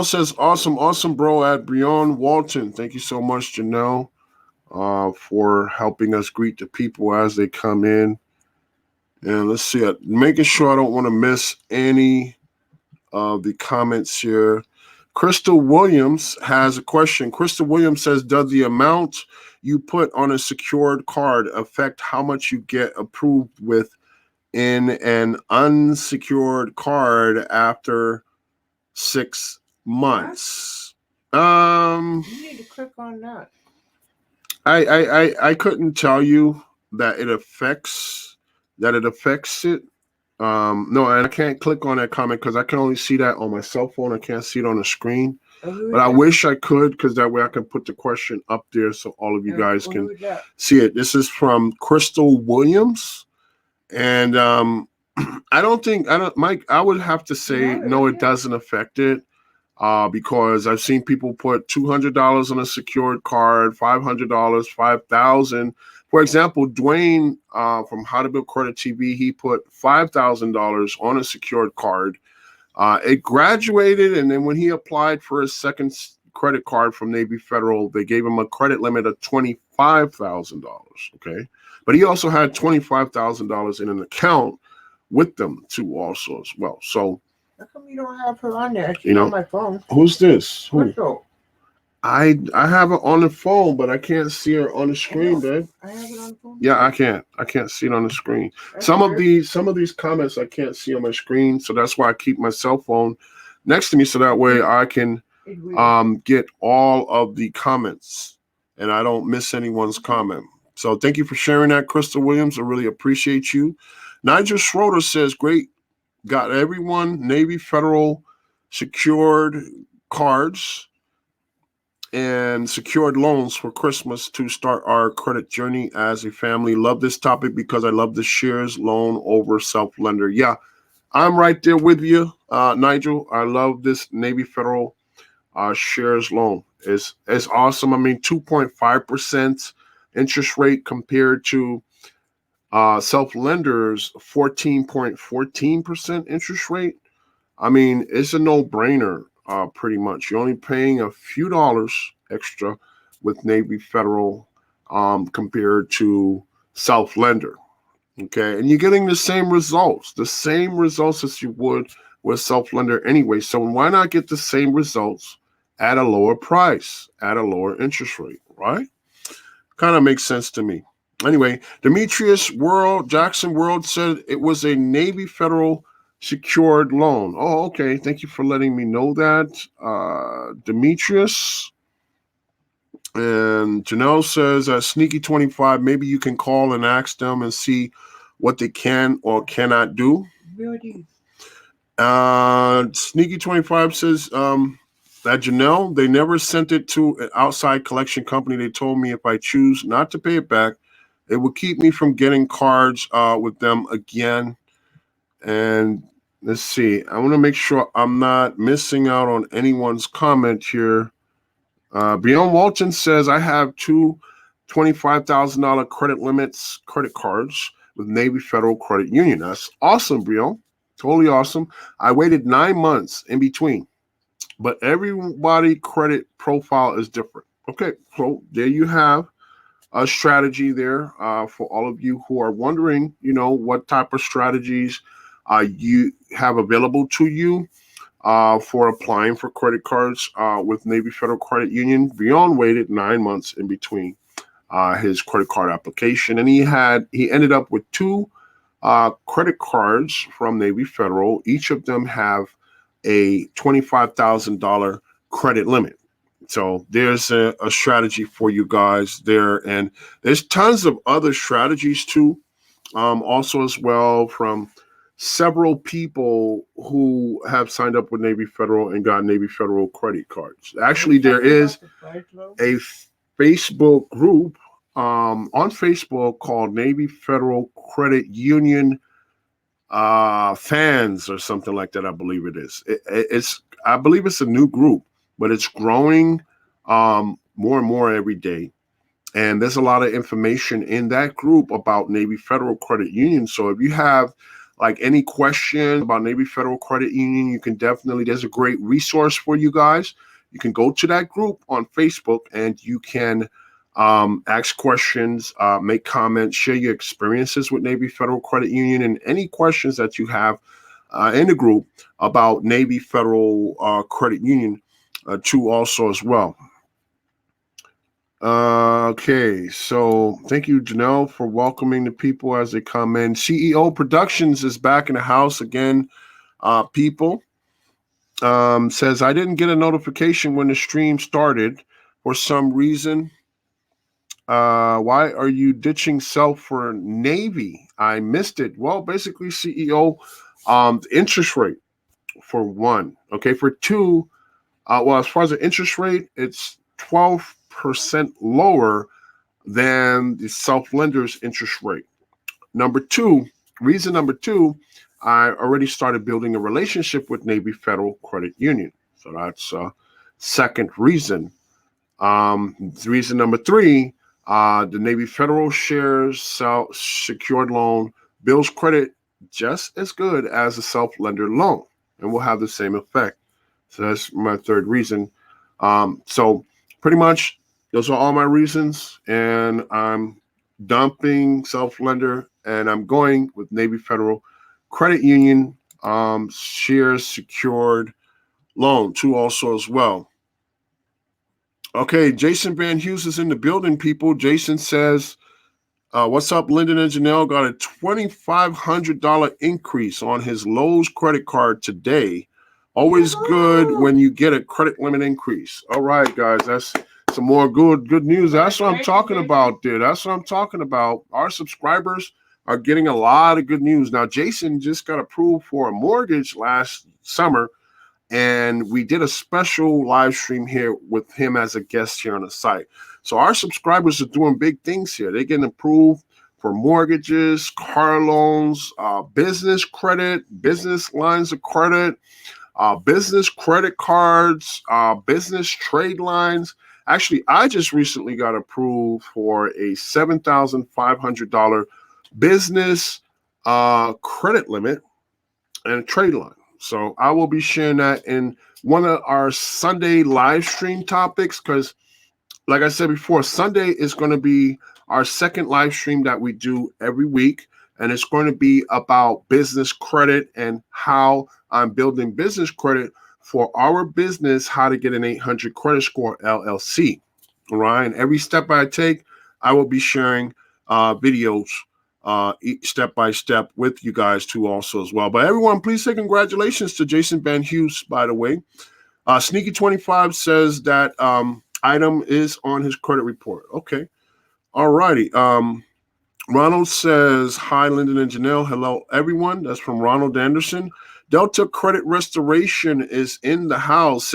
says, awesome, bro, at Breon Walton. Thank you so much, Janelle, for helping us greet the people as they come in. And let's see, making sure I don't want to miss any of the comments here. Crystal Williams has a question. Crystal Williams says, does the amount you put on a secured card affect how much you get approved with in an unsecured card after 6 months? You need to click on that. I couldn't tell you that it affects it. No, and I can't click on that comment because I can only see that on my cell phone. I can't see it on the screen. But I wish I could, because that way I can put the question up there so all of you guys can see it. This is from Crystal Williams. And Mike, I would have to say, no, it doesn't affect it. because I've seen people put $200 on a secured card, $500, $5,000. For example, Dwayne from How to Build Credit TV, he put $5,000 on a secured card. It graduated, and then when he applied for his second credit card from Navy Federal, they gave him a credit limit of $25,000. Okay, but he also had $25,000 in an account with them too, also as well. So, how come you don't have her on there? She's on my phone. Who's this? Who? Crystal. I have it on the phone, but I can't see her on the screen, babe. I have it on the phone. Yeah, I can't. I can't see it on the screen. Some of these comments I can't see on my screen, so that's why I keep my cell phone next to me, so that way I can get all of the comments and I don't miss anyone's comment. So thank you for sharing that, Crystal Williams. I really appreciate you. Nigel Schroeder says, great, got everyone Navy Federal secured cards and secured loans for Christmas to start our credit journey as a family. Love this topic because I love the shares loan over self-lender. Yeah, I'm right there with you, Nigel. I love this Navy Federal shares loan. It's awesome. I mean, 2.5% interest rate compared to self-lenders 14.14% interest rate. I mean, it's a no-brainer. Pretty much. You're only paying a few dollars extra with Navy Federal compared to self-lender. Okay, and you're getting the same results as you would with self-lender anyway. So why not get the same results at a lower price, at a lower interest rate, right? Kind of makes sense to me. Anyway, Demetrius Jackson World said it was a Navy Federal secured loan. Oh, okay. Thank you for letting me know that, Demetrius. And Janelle says, Sneaky 25, maybe you can call and ask them and see what they can or cannot do. Sneaky 25 says that Janelle, they never sent it to an outside collection company. They told me if I choose not to pay it back, it will keep me from getting cards with them again. And let's see. I want to make sure I'm not missing out on anyone's comment here. Beyond Walton says, I have two $25,000 credit cards with Navy Federal Credit Union. That's awesome, Beyond. Totally awesome. I waited 9 months in between, but everybody credit profile is different. Okay, so there you have a strategy there for all of you who are wondering, what type of strategies you have available to you for applying for credit cards with Navy Federal Credit Union. Beyond waited 9 months in between his credit card application, and he ended up with two credit cards from Navy Federal. Each of them have a $25,000 credit limit. So there's a strategy for you guys there, and there's tons of other strategies too, also as well from several people who have signed up with Navy Federal and got Navy Federal credit cards. Actually, there is a Facebook group on Facebook called Navy Federal Credit Union fans or something like that. I believe it is. I believe it's a new group, but it's growing more and more every day. And there's a lot of information in that group about Navy Federal Credit Union. So if you have any question about Navy Federal Credit Union, you can there's a great resource for you guys. You can go to that group on Facebook and you can ask questions, make comments, share your experiences with Navy Federal Credit Union, and any questions that you have in the group about Navy Federal Credit Union too also as well. Okay, so thank you, Janelle, for welcoming the people as they come in. CEO Productions is back in the house again. People says, I didn't get a notification when the stream started for some reason. Why are you ditching self for Navy? I missed it. Well, basically, CEO, the interest rate for one. Okay, for two, as far as the interest rate, it's 12% lower than the self-lender's interest rate. Reason number two, I already started building a relationship with Navy Federal Credit Union. So that's second reason. Reason number 3, the Navy Federal shares secured loan builds credit just as good as a self-lender loan and will have the same effect. So that's my third reason. So pretty much those are all my reasons, and I'm dumping self-lender and I'm going with Navy Federal Credit Union shares secured loan 2 also as well. Okay, Jason Van Hughes is in the building, people. Jason says, what's up, Lyndon and Janelle? Got a $2,500 increase on his Lowe's credit card today. Always good when you get a credit limit increase. All right, guys, that's some more good news. That's what I'm talking about, dude. That's what I'm talking about. Our subscribers are getting a lot of good news. Now, Jason just got approved for a mortgage last summer, and we did a special live stream here with him as a guest here on the site. So our subscribers are doing big things here. They're getting approved for mortgages, car loans, business credit, business lines of credit, business credit cards, business trade lines. Actually, I just recently got approved for a $7,500 business credit limit and a trade line. So I will be sharing that in one of our Sunday live stream topics, because like I said before, Sunday is going to be our second live stream that we do every week. And it's going to be about business credit and how I'm building business credit for our business, how to get an 800 credit score LLC. All right. And every step I take, I will be sharing videos step by step with you guys too also as well. But everyone, please say congratulations to Jason Van Hughes, by the way. Sneaky25 says that item is on his credit report. Okay. All righty. Ronald says, hi, Lyndon and Janelle. Hello, everyone. That's from Ronald Anderson. Delta Credit Restoration is in the house.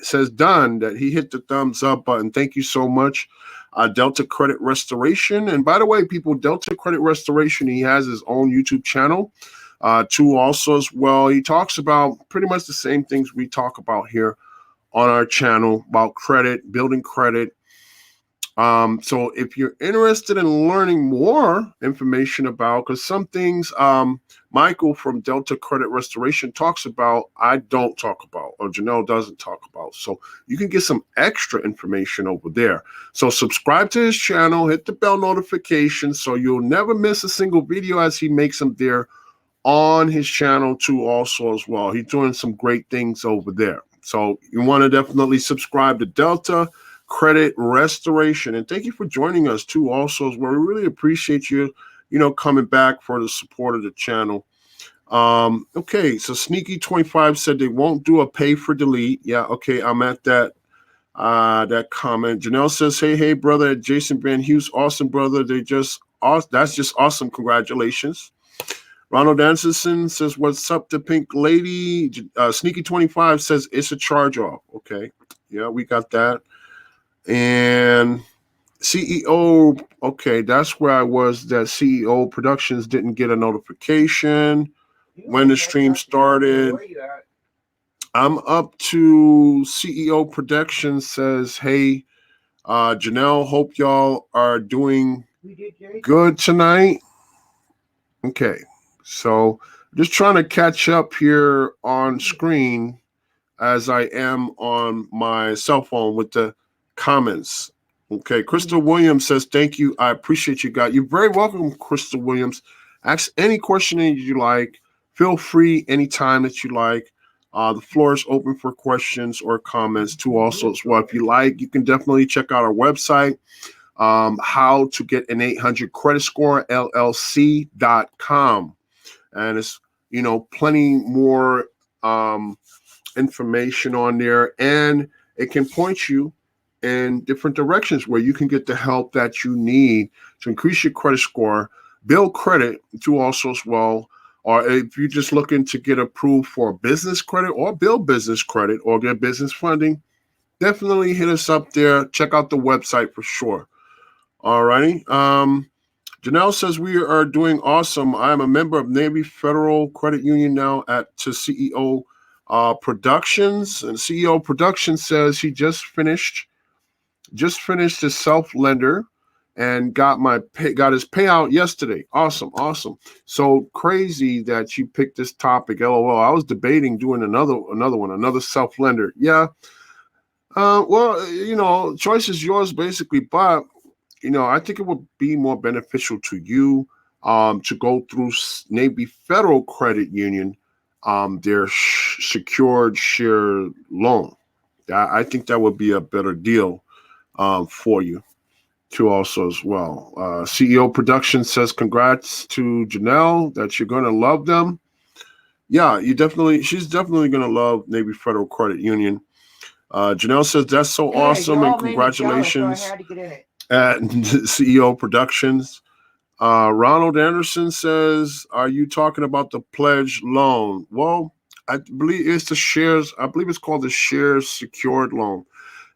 Says done, that he hit the thumbs up button. Thank you so much, Delta Credit Restoration. And by the way, people, Delta Credit Restoration, he has his own YouTube channel too also as well. He talks about pretty much the same things we talk about here on our channel about credit, building credit. So if you're interested in learning more information about, because some things Michael from Delta Credit Restoration talks about, I don't talk about, or Janelle doesn't talk about. So you can get some extra information over there. So subscribe to his channel, hit the bell notification so you'll never miss a single video as he makes them there on his channel too also as well. He's doing some great things over there. So you want to definitely subscribe to Delta Credit Restoration. And thank you for joining us too also as well. We really appreciate you, coming back for the support of the channel. Okay, so Sneaky25 said they won't do a pay for delete. Yeah, okay, I'm at that comment. Janelle says, hey, brother, Jason Van Hughes, awesome, brother. That's just awesome. Congratulations. Ronald Anderson says, what's up to Pink Lady? Sneaky25 says it's a charge off. Okay, yeah, we got that. And CEO, okay, that's where I was, that CEO Productions didn't get a notification when the stream started. I'm up to CEO Productions says, hey, Janelle, hope y'all are doing good tonight. Okay, so just trying to catch up here on screen as I am on my cell phone with the comments. Okay, Crystal Williams says, thank you. I appreciate you guys. You're very welcome, Crystal Williams. Ask any question that you like. Feel free anytime that you like. The floor is open for questions or comments too also as well. If you like, you can definitely check out our website, how to get an 800 credit score, LLC.com. And it's, plenty more information on there, and it can point you in different directions where you can get the help that you need to increase your credit score, build credit to also as well. Or if you're just looking to get approved for business credit or build business credit or get business funding, definitely hit us up there. Check out the website for sure. All righty. Janelle says, we are doing awesome. I am a member of Navy Federal Credit Union now to CEO Productions and CEO Productions says he just finished his self lender and got his payout yesterday. Awesome. So crazy that you picked this topic. LOL. I was debating doing another self lender. Yeah. Well, choice is yours basically, but I think it would be more beneficial to you to go through Navy Federal Credit Union, their secured share loan. I think that would be a better deal for you too also as well. CEO Production says congrats to Janelle that you're going to love them. Yeah, she's definitely going to love Navy Federal Credit Union. Janelle says that's so awesome and congratulations so I had to get in it. At CEO Productions. Ronald Anderson says, are you talking about the pledge loan? Well, I believe it's the shares. I believe it's called the shares secured loan.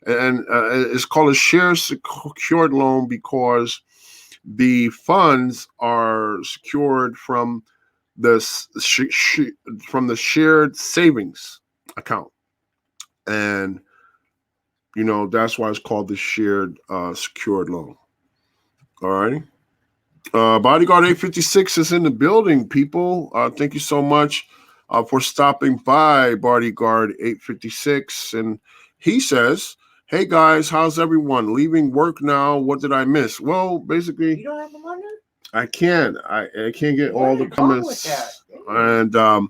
And it's called a shares secured loan because the funds are secured from the shared savings account. And that's why it's called the shared secured loan. All right. Bodyguard 856 is in the building, people. Thank you so much for stopping by, Bodyguard 856. And he says, hey, guys, how's everyone? Leaving work now. What did I miss? Well, basically, you don't have the money? I can't. I can't get all the comments. And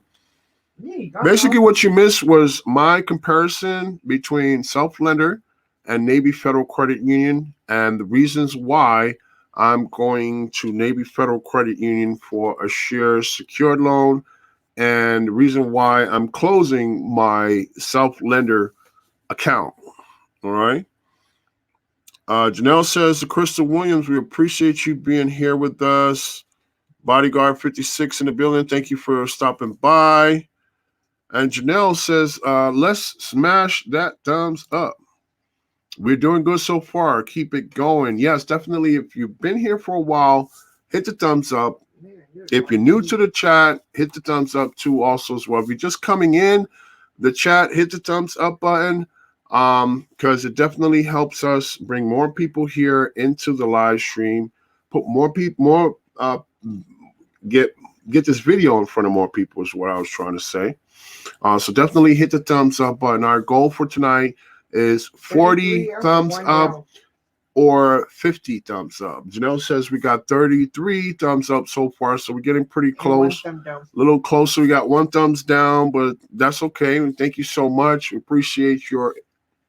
basically what you missed was my comparison between self-lender and Navy Federal Credit Union and the reasons why I'm going to Navy Federal Credit Union for a share secured loan and the reason why I'm closing my self-lender account. All right. Janelle says to Crystal Williams, we appreciate you being here with us. Bodyguard 56 in the building. Thank you for stopping by. And Janelle says, let's smash that thumbs up. We're doing good so far. Keep it going. Yes, definitely. If you've been here for a while, hit the thumbs up. If you're new to the chat, hit the thumbs up too also as well. If you're just coming in the chat, hit the thumbs up button because it definitely helps us bring more people here into the live stream, put more people, get this video in front of more people is what I was trying to say. So definitely hit the thumbs up button. Our goal for tonight is 40 thumbs up or 50 thumbs up. Janelle says we got 33 thumbs up so far, so we're getting pretty close. A little closer. We got 1 thumbs down, but that's okay. And thank you so much. We appreciate your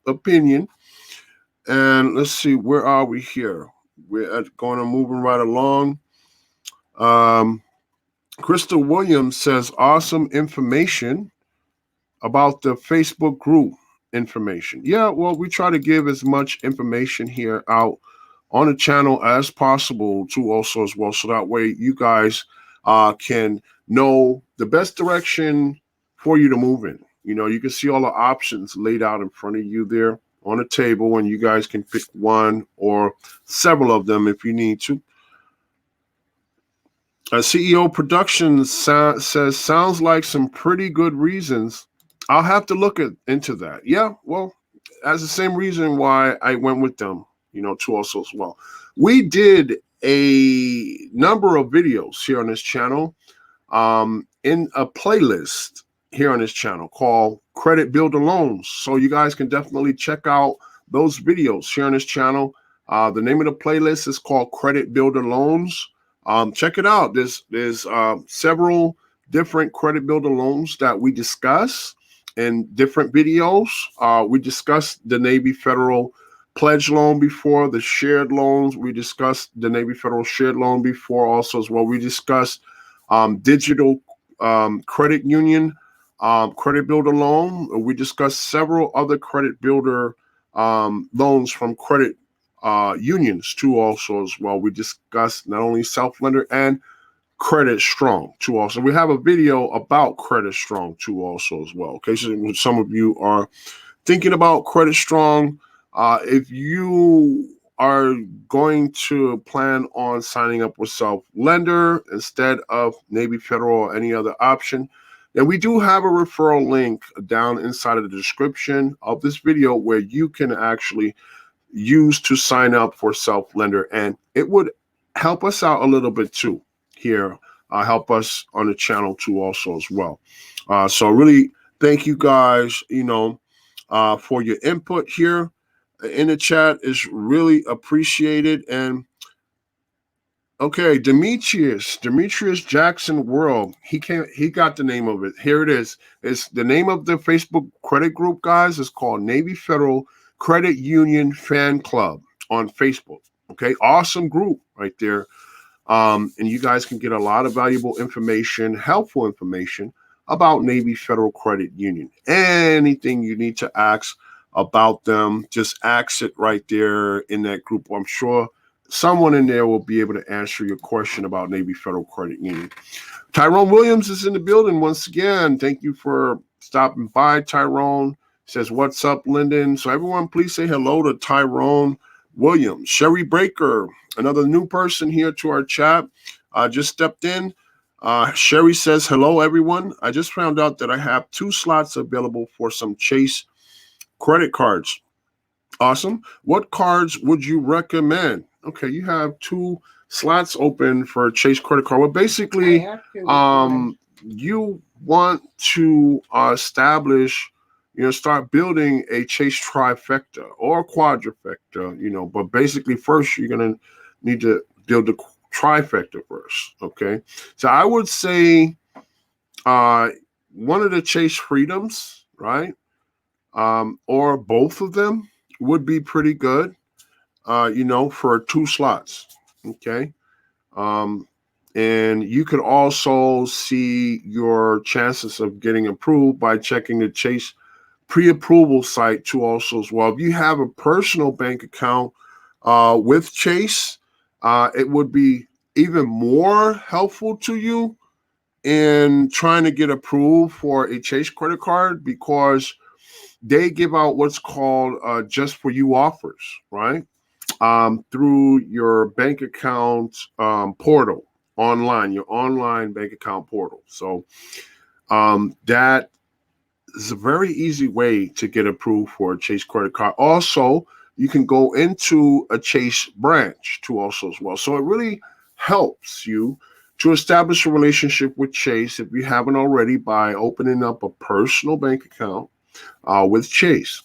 opinion. And let's see, where are we here? We're going to moving right along. Crystal Williams says awesome information about the Facebook group information. Yeah, well, we try to give as much information here out on the channel as possible too also as well. So that way you guys can know the best direction for you to move in. You can see all the options laid out in front of you there on the table and you guys can pick one or several of them if you need to. CEO Productions says, sounds like some pretty good reasons. I'll have to look into that. Yeah, well, that's the same reason why I went with them, too also as well. We did a number of videos here on this channel in a playlist here on this channel called Credit Builder Loans. So you guys can definitely check out those videos here on this channel. The name of the playlist is called Credit Builder Loans. Check it out. There's several different credit builder loans that we discuss in different videos. We discussed the Navy Federal pledge loan before, the shared loans. We discussed the Navy Federal shared loan before also as well. We discussed digital credit union, credit builder loan. We discussed several other credit builder loans from credit unions too also as well. We discussed not only self-lender and Credit Strong too also. We have a video about Credit Strong too also as well. Okay, so some of you are thinking about Credit Strong. If you are going to plan on signing up with self-lender instead of Navy Federal or any other option, And we do have a referral link down inside of the description of this video where you can actually use to sign up for Self-Lender, and it would help us out a little bit too here, help us on the channel too also as well. So really thank you guys, for your input here in the chat is really appreciated. And okay, Demetrius Jackson World. He got the name of it. Here it is. It's the name of the Facebook credit group, guys. Is called Navy Federal Credit Union Fan Club on Facebook. Okay, awesome group right there. And you guys can get a lot of valuable information, helpful information about Navy Federal Credit Union. Anything you need to ask about them, just ask it right there in that group. I'm sure someone in there will be able to answer your question about Navy Federal Credit Union. Tyrone Williams is in the building once again. Thank you for stopping by, Tyrone. Says, what's up, Lyndon? So everyone, please say hello to Tyrone Williams. Sherry Breaker, another new person here to our chat, just stepped in. Sherry says, hello, everyone. I just found out that I have 2 slots available for some Chase credit cards. Awesome. What cards would you recommend? Okay, you have 2 slots open for Chase credit card. Well, basically, you want to establish, start building a Chase trifecta or quadrifecta, but basically first you're going to need to build the trifecta first. Okay. So I would say one of the Chase Freedoms, right? Or both of them would be pretty good, for 2 slots. Okay. And you could also see your chances of getting approved by checking the Chase pre-approval site too also as well. If you have a personal bank account with Chase, it would be even more helpful to you in trying to get approved for a Chase credit card, because they give out what's called just for you offers, right? Through your bank account portal online, your online bank account portal. So that is a very easy way to get approved for a Chase credit card. Also, you can go into a Chase branch too also as well. So it really helps you to establish a relationship with Chase if you haven't already, by opening up a personal bank account with Chase,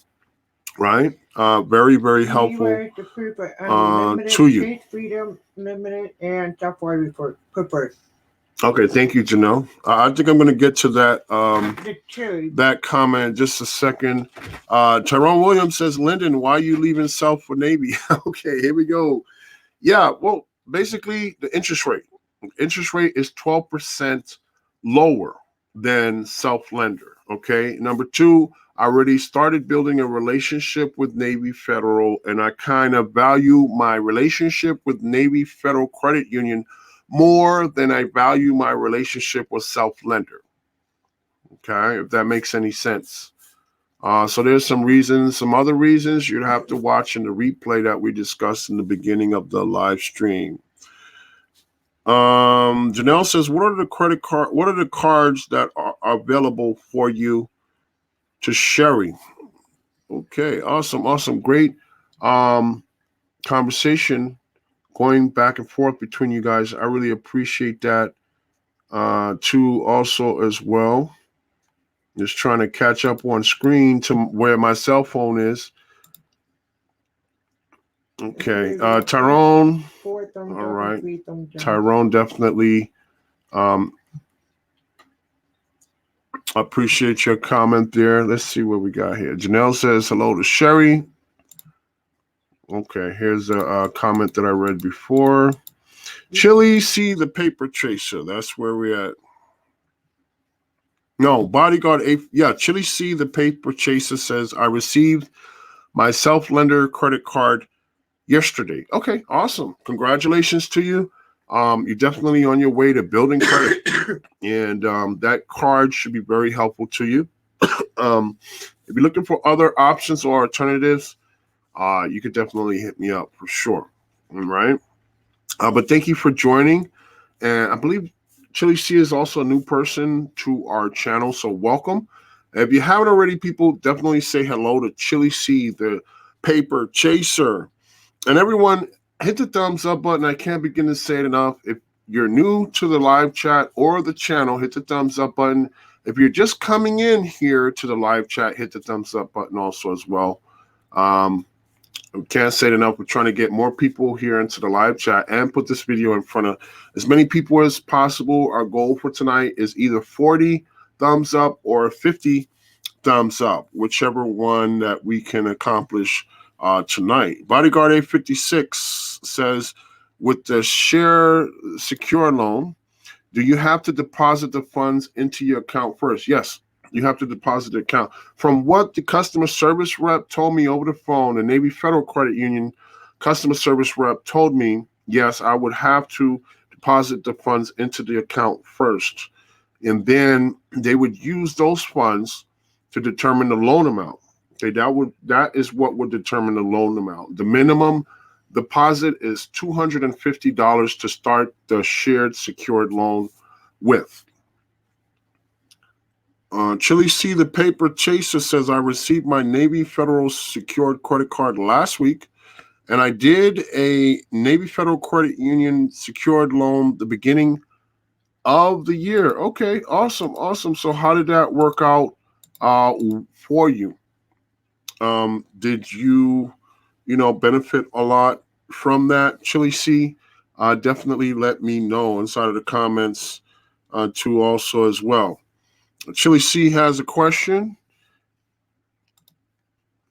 right? Very, very helpful to you. Chase Freedom Limited and Safari Preferred. Okay, thank you, Janelle. I think I'm going to get to that that comment in just a second. Tyrone Williams says, Lyndon, why are you leaving South for Navy? Okay, here we go. Yeah, well, basically the interest rate. Interest rate is 12% lower than Self-Lender. Okay, number 2, I already started building a relationship with Navy Federal, and I kind of value my relationship with Navy Federal Credit Union more than I value my relationship with Self-Lender. Okay, if that makes any sense. So there's some reasons, some other reasons you'd have to watch in the replay that we discussed in the beginning of the live stream. Janelle says, what are the cards that are available for you to Sherry? Okay, awesome. Great conversation going back and forth between you guys. I really appreciate that too also as well. Just trying to catch up on screen to where my cell phone is. Okay, Tyrone. All right, Tyrone definitely appreciate your comment there. Let's see what we got here. Janelle says hello to Sherry. Okay, here's a comment that I read before. Chili see the paper chaser. That's where we're at. No, Bodyguard. Yeah, Chili see the paper chaser says, I received my Self-Lender credit card yesterday. Okay, awesome. Congratulations to you. You're definitely on your way to building credit. And that card should be very helpful to you. If you're looking for other options or alternatives, you could definitely hit me up for sure. All right. But thank you for joining. And I believe Chili C is also a new person to our channel, so welcome. If you haven't already, people, definitely say hello to Chili C, the paper chaser. And everyone, hit the thumbs up button. I can't begin to say it enough. If you're new to the live chat or the channel, hit the thumbs up button. If you're just coming in here to the live chat, hit the thumbs up button also as well. We can't say it enough. We're trying to get more people here into the live chat and put this video in front of as many people as possible. Our goal for tonight is either 40 thumbs up or 50 thumbs up, whichever one that we can accomplish tonight. Bodyguard 856 says, with the share secure loan, do you have to deposit the funds into your account first? Yes. You have to deposit the account. From what the customer service rep told me over the phone, the Navy Federal Credit Union customer service rep told me, yes, I would have to deposit the funds into the account first. And then they would use those funds to determine the loan amount. Okay, that is what would determine the loan amount. The minimum deposit is $250 to start the shared secured loan with. Chili C, the paper chaser, says, I received my Navy Federal secured credit card last week, and I did a Navy Federal Credit Union secured loan the beginning of the year. Okay, awesome. So how did that work out for you? Did you benefit a lot from that, Chili C? Definitely let me know inside of the comments too also as well. Chili C has a question.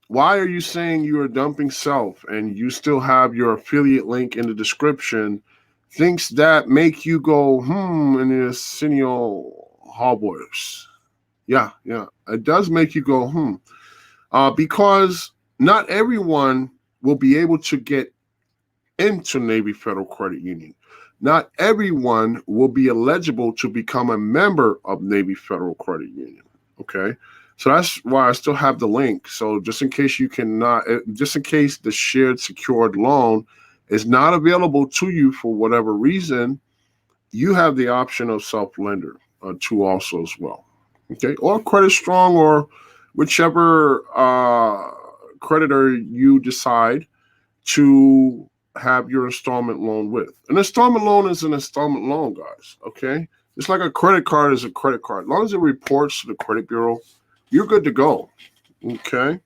Why are you saying you are dumping self and you still have your affiliate link in the description? Things that make you go, in the Arsenio Hallboys. Yeah. It does make you go, because not everyone will be able to get into Navy Federal Credit Union. Not everyone will be eligible to become a member of Navy Federal Credit Union. Okay, so that's why I still have the link. So just in case the shared secured loan is not available to you for whatever reason, you have the option of self-lender too also as well. Okay, or Credit Strong or whichever creditor you decide to have your installment loan with. An installment loan is an installment loan, guys. Okay, it's like a credit card is a credit card. As long as it reports to the credit bureau, you're good to go. Okay.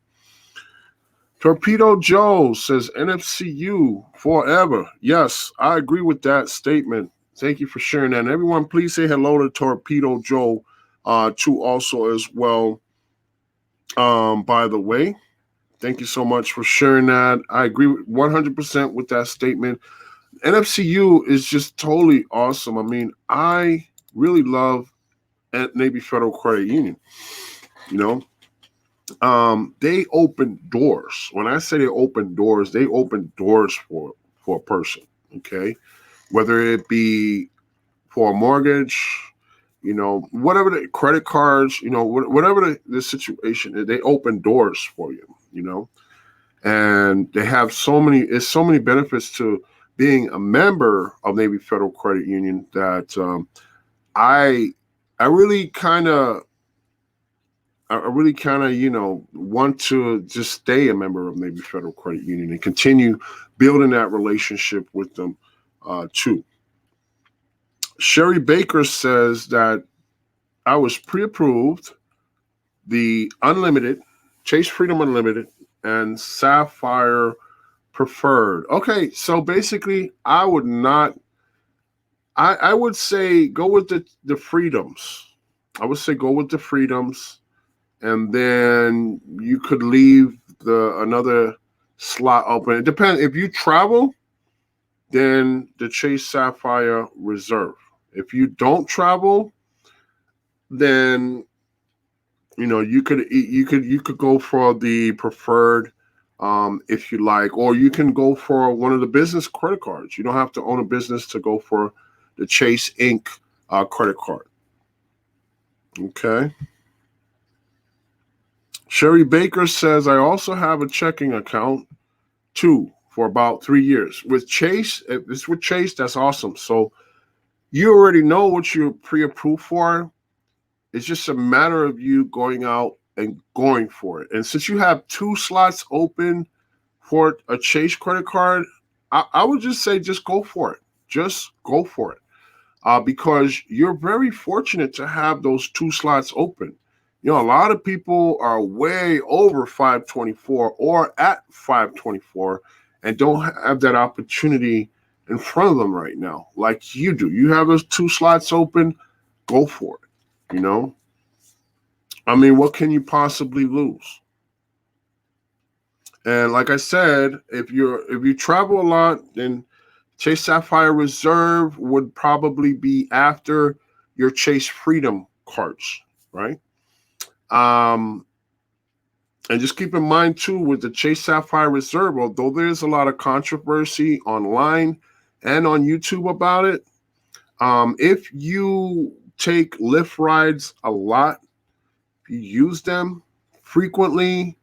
Torpedo Joe says NFCU forever. Yes, I agree with that statement. Thank you for sharing that. And everyone, please say hello to Torpedo Joe too also as well. By the way, thank you so much for sharing that. I agree 100% with that statement. NFCU is just totally awesome. I mean, I really love Navy Federal Credit Union. They open doors. When I say they open doors for a person. Okay, whether it be for a mortgage, whatever the credit cards, whatever the situation is, they open doors for you. And they have so many benefits to being a member of Navy Federal Credit Union that I really kind of want to just stay a member of Navy Federal Credit Union and continue building that relationship with them too. Sherry Baker says that I was pre-approved the Unlimited, Chase Freedom Unlimited, and Sapphire Preferred. Okay, so basically I would say go with the Freedoms. I would say go with the Freedoms, and then you could leave another slot open. It depends. If you travel, then the Chase Sapphire Reserve. If you don't travel, then you could go for the Preferred if you like, or you can go for one of the business credit cards. You don't have to own a business to go for the Chase Inc. Credit card. Okay. Sherry Baker says, I also have a checking account too for about 3 years with Chase. If it's with Chase, that's awesome. So you already know what you're pre-approved for. It's just a matter of you going out and going for it. And since you have 2 slots open for a Chase credit card, I would just say just go for it. Just go for it. Because you're very fortunate to have those 2 slots open. You know, a lot of people are way over 524 or at 524 and don't have that opportunity in front of them right now, like you do. You have those 2 slots open, go for it. You know, I mean, what can you possibly lose? And like I said, if you travel a lot, then Chase Sapphire Reserve would probably be after your Chase Freedom cards, right? And just keep in mind too, with the Chase Sapphire Reserve, although there's a lot of controversy online and on YouTube about it, if you take Lyft rides a lot, if you use them frequently,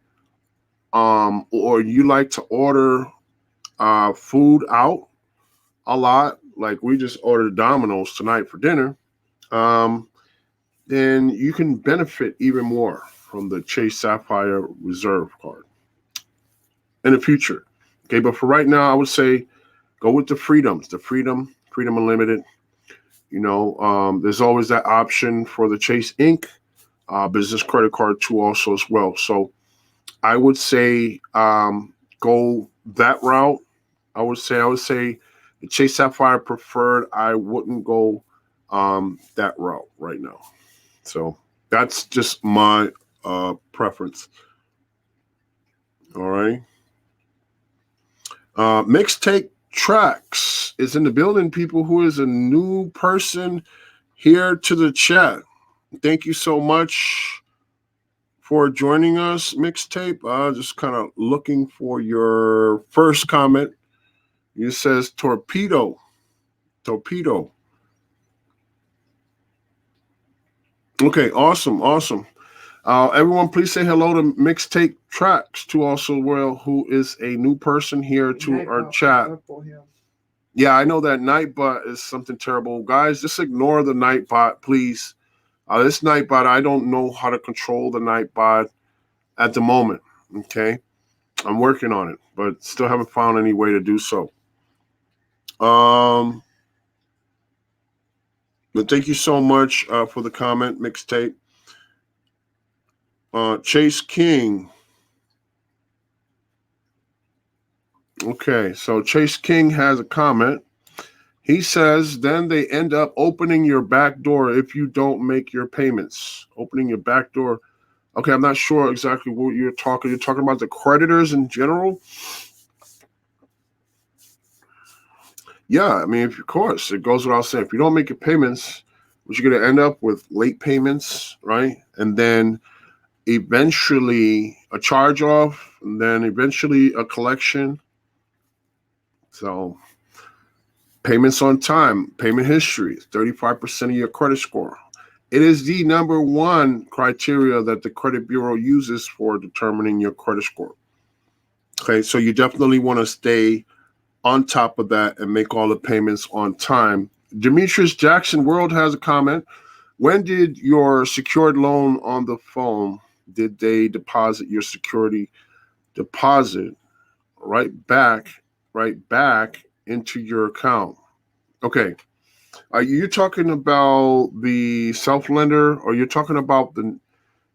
or you like to order food out a lot, like we just ordered Domino's tonight for dinner, then you can benefit even more from the Chase Sapphire Reserve card in the future. Okay, but for right now, I would say go with the Freedoms, the Freedom Unlimited. You know, there's always that option for the Chase Inc. Business credit card too, also as well. So I would say go that route. I would say the Chase Sapphire Preferred. I wouldn't go that route right now. So that's just my preference. All right. Mixtape Tracks is in the building, people. Who is a new person here to the chat? Thank you so much for joining us, Mixtape. Just kind of looking for your first comment. It says torpedo. Okay, awesome. Everyone, please say hello to Mixtape Tracks too, also, well, who is a new person here to our chat. Yeah, I know that Nightbot is something terrible. Guys, just ignore the Nightbot, please. This Nightbot, I don't know how to control the Nightbot at the moment, okay? I'm working on it, but still haven't found any way to do so. But thank you so much for the comment, Mixtape. Chase King. Okay, so Chase King has a comment. He says, then they end up opening your back door if you don't make your payments. Opening your back door. Okay, I'm not sure exactly what you're talking. You're talking about the creditors in general? Yeah, I mean, of course, it goes without saying. If you don't make your payments, you're going to end up with late payments, right? And then eventually a charge off, and then eventually a collection. So payments on time, payment history, 35% of your credit score. It is the number one criteria that the credit bureau uses for determining your credit score. Okay, so you definitely want to stay on top of that and make all the payments on time. Demetrius Jackson World has a comment. When did your secured loan on the phone, did they deposit your security deposit right back into your account? Okay. Are you talking about the self-lender, or you're talking about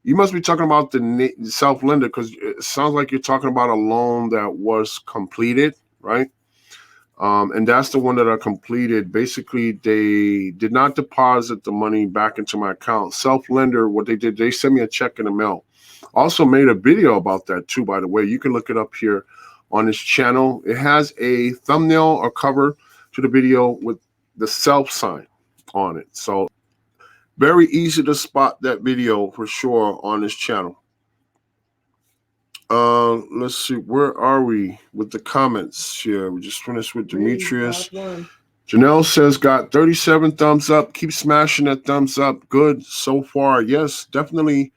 you must be talking about the self-lender, because it sounds like you're talking about a loan that was completed, right? And that's the one that I completed. Basically, they did not deposit the money back into my account. Self-lender, what they did, they sent me a check in the mail. Also made a video about that too, by the way. You can look it up here on this channel. It has a thumbnail or cover to the video with the self sign on it. So very easy to spot that video for sure on this channel. Let's see, where are we with the comments here? We just finished with Demetrius. Janelle says, got 37 thumbs up. Keep smashing that thumbs up. Good so far. Yes, definitely.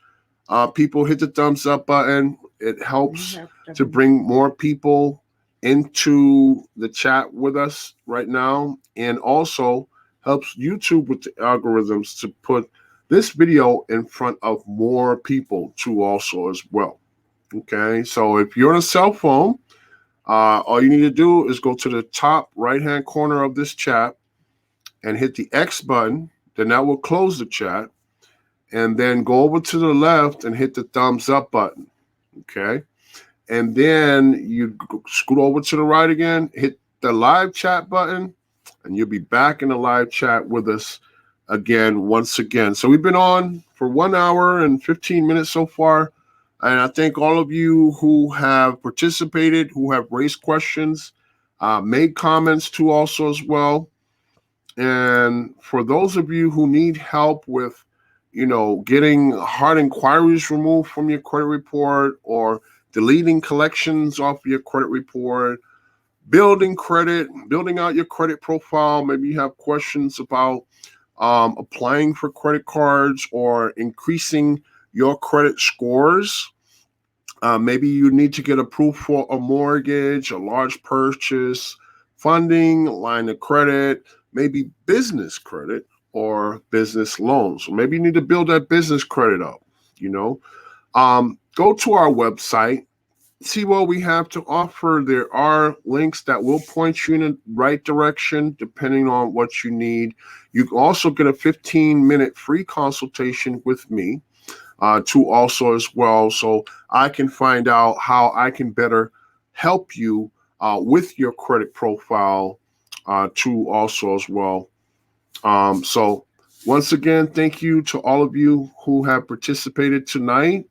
People hit the thumbs up button. It helps to bring more people into the chat with us right now, and also helps YouTube with the algorithms to put this video in front of more people too also as well. Okay, so if you're on a cell phone, all you need to do is go to the top right-hand corner of this chat and hit the X button. Then that will close the chat. And then go over to the left and hit the thumbs up button. Okay. And then you scoot over to the right again, hit the live chat button, and you'll be back in the live chat with us again, once again. So we've been on for 1 hour and 15 minutes so far. And I thank all of you who have participated, who have raised questions, made comments too also as well. And for those of you who need help with, getting hard inquiries removed from your credit report or deleting collections off your credit report, building credit, building out your credit profile. Maybe you have questions about applying for credit cards or increasing your credit scores. Maybe you need to get approved for a mortgage, a large purchase, funding, line of credit, maybe business credit or business loans. So maybe you need to build that business credit up, Go to our website, see what we have to offer. There are links that will point you in the right direction depending on what you need. You can also get a 15-minute free consultation with me too also as well, so I can find out how I can better help you with your credit profile too also as well. So once again, thank you to all of you who have participated tonight.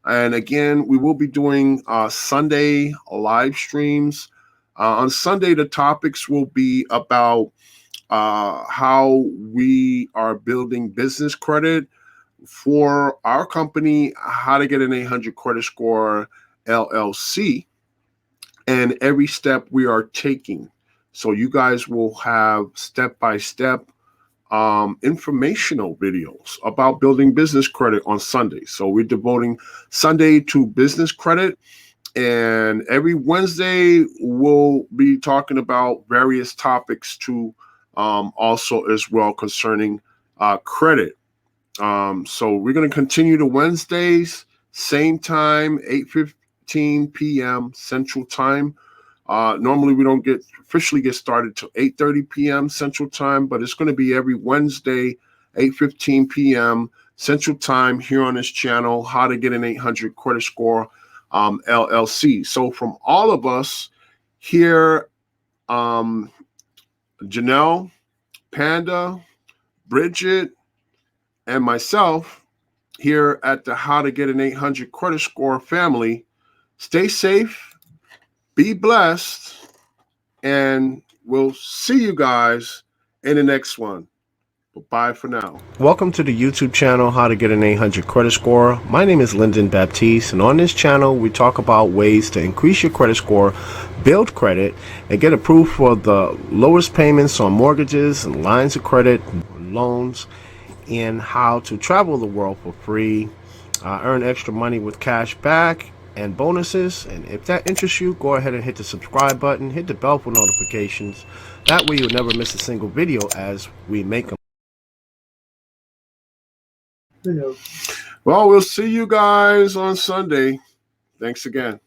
And again, we will be doing Sunday live streams. On Sunday, the topics will be about how we are building business credit for our company, How to Get an 800 Credit Score LLC, and every step we are taking. So you guys will have step-by-step informational videos about building business credit on Sunday. So we're devoting Sunday to business credit, and every Wednesday we'll be talking about various topics too also as well concerning credit. So we're going to continue to Wednesdays, same time, 8:15 p.m. Central Time. Normally we don't officially get started till 8:30 p.m. Central Time, but it's going to be every Wednesday, 8:15 p.m. Central Time here on this channel, How to Get an 800 Credit Score LLC. So from all of us here, Janelle, Panda, Bridget, and myself here at the How to Get an 800 Credit Score family, stay safe, be blessed, and we'll see you guys in the next one. Bye for now. Welcome to the YouTube channel, How to Get an 800 Credit Score. My name is Lyndon Baptiste, and on this channel, we talk about ways to increase your credit score, build credit, and get approved for the lowest payments on mortgages and lines of credit, loans, and how to travel the world for free, earn extra money with cash back and bonuses. And if that interests you, go ahead and hit the subscribe button, hit the bell for notifications. That way you'll never miss a single video as we make them. Well, we'll see you guys on Sunday. Thanks again.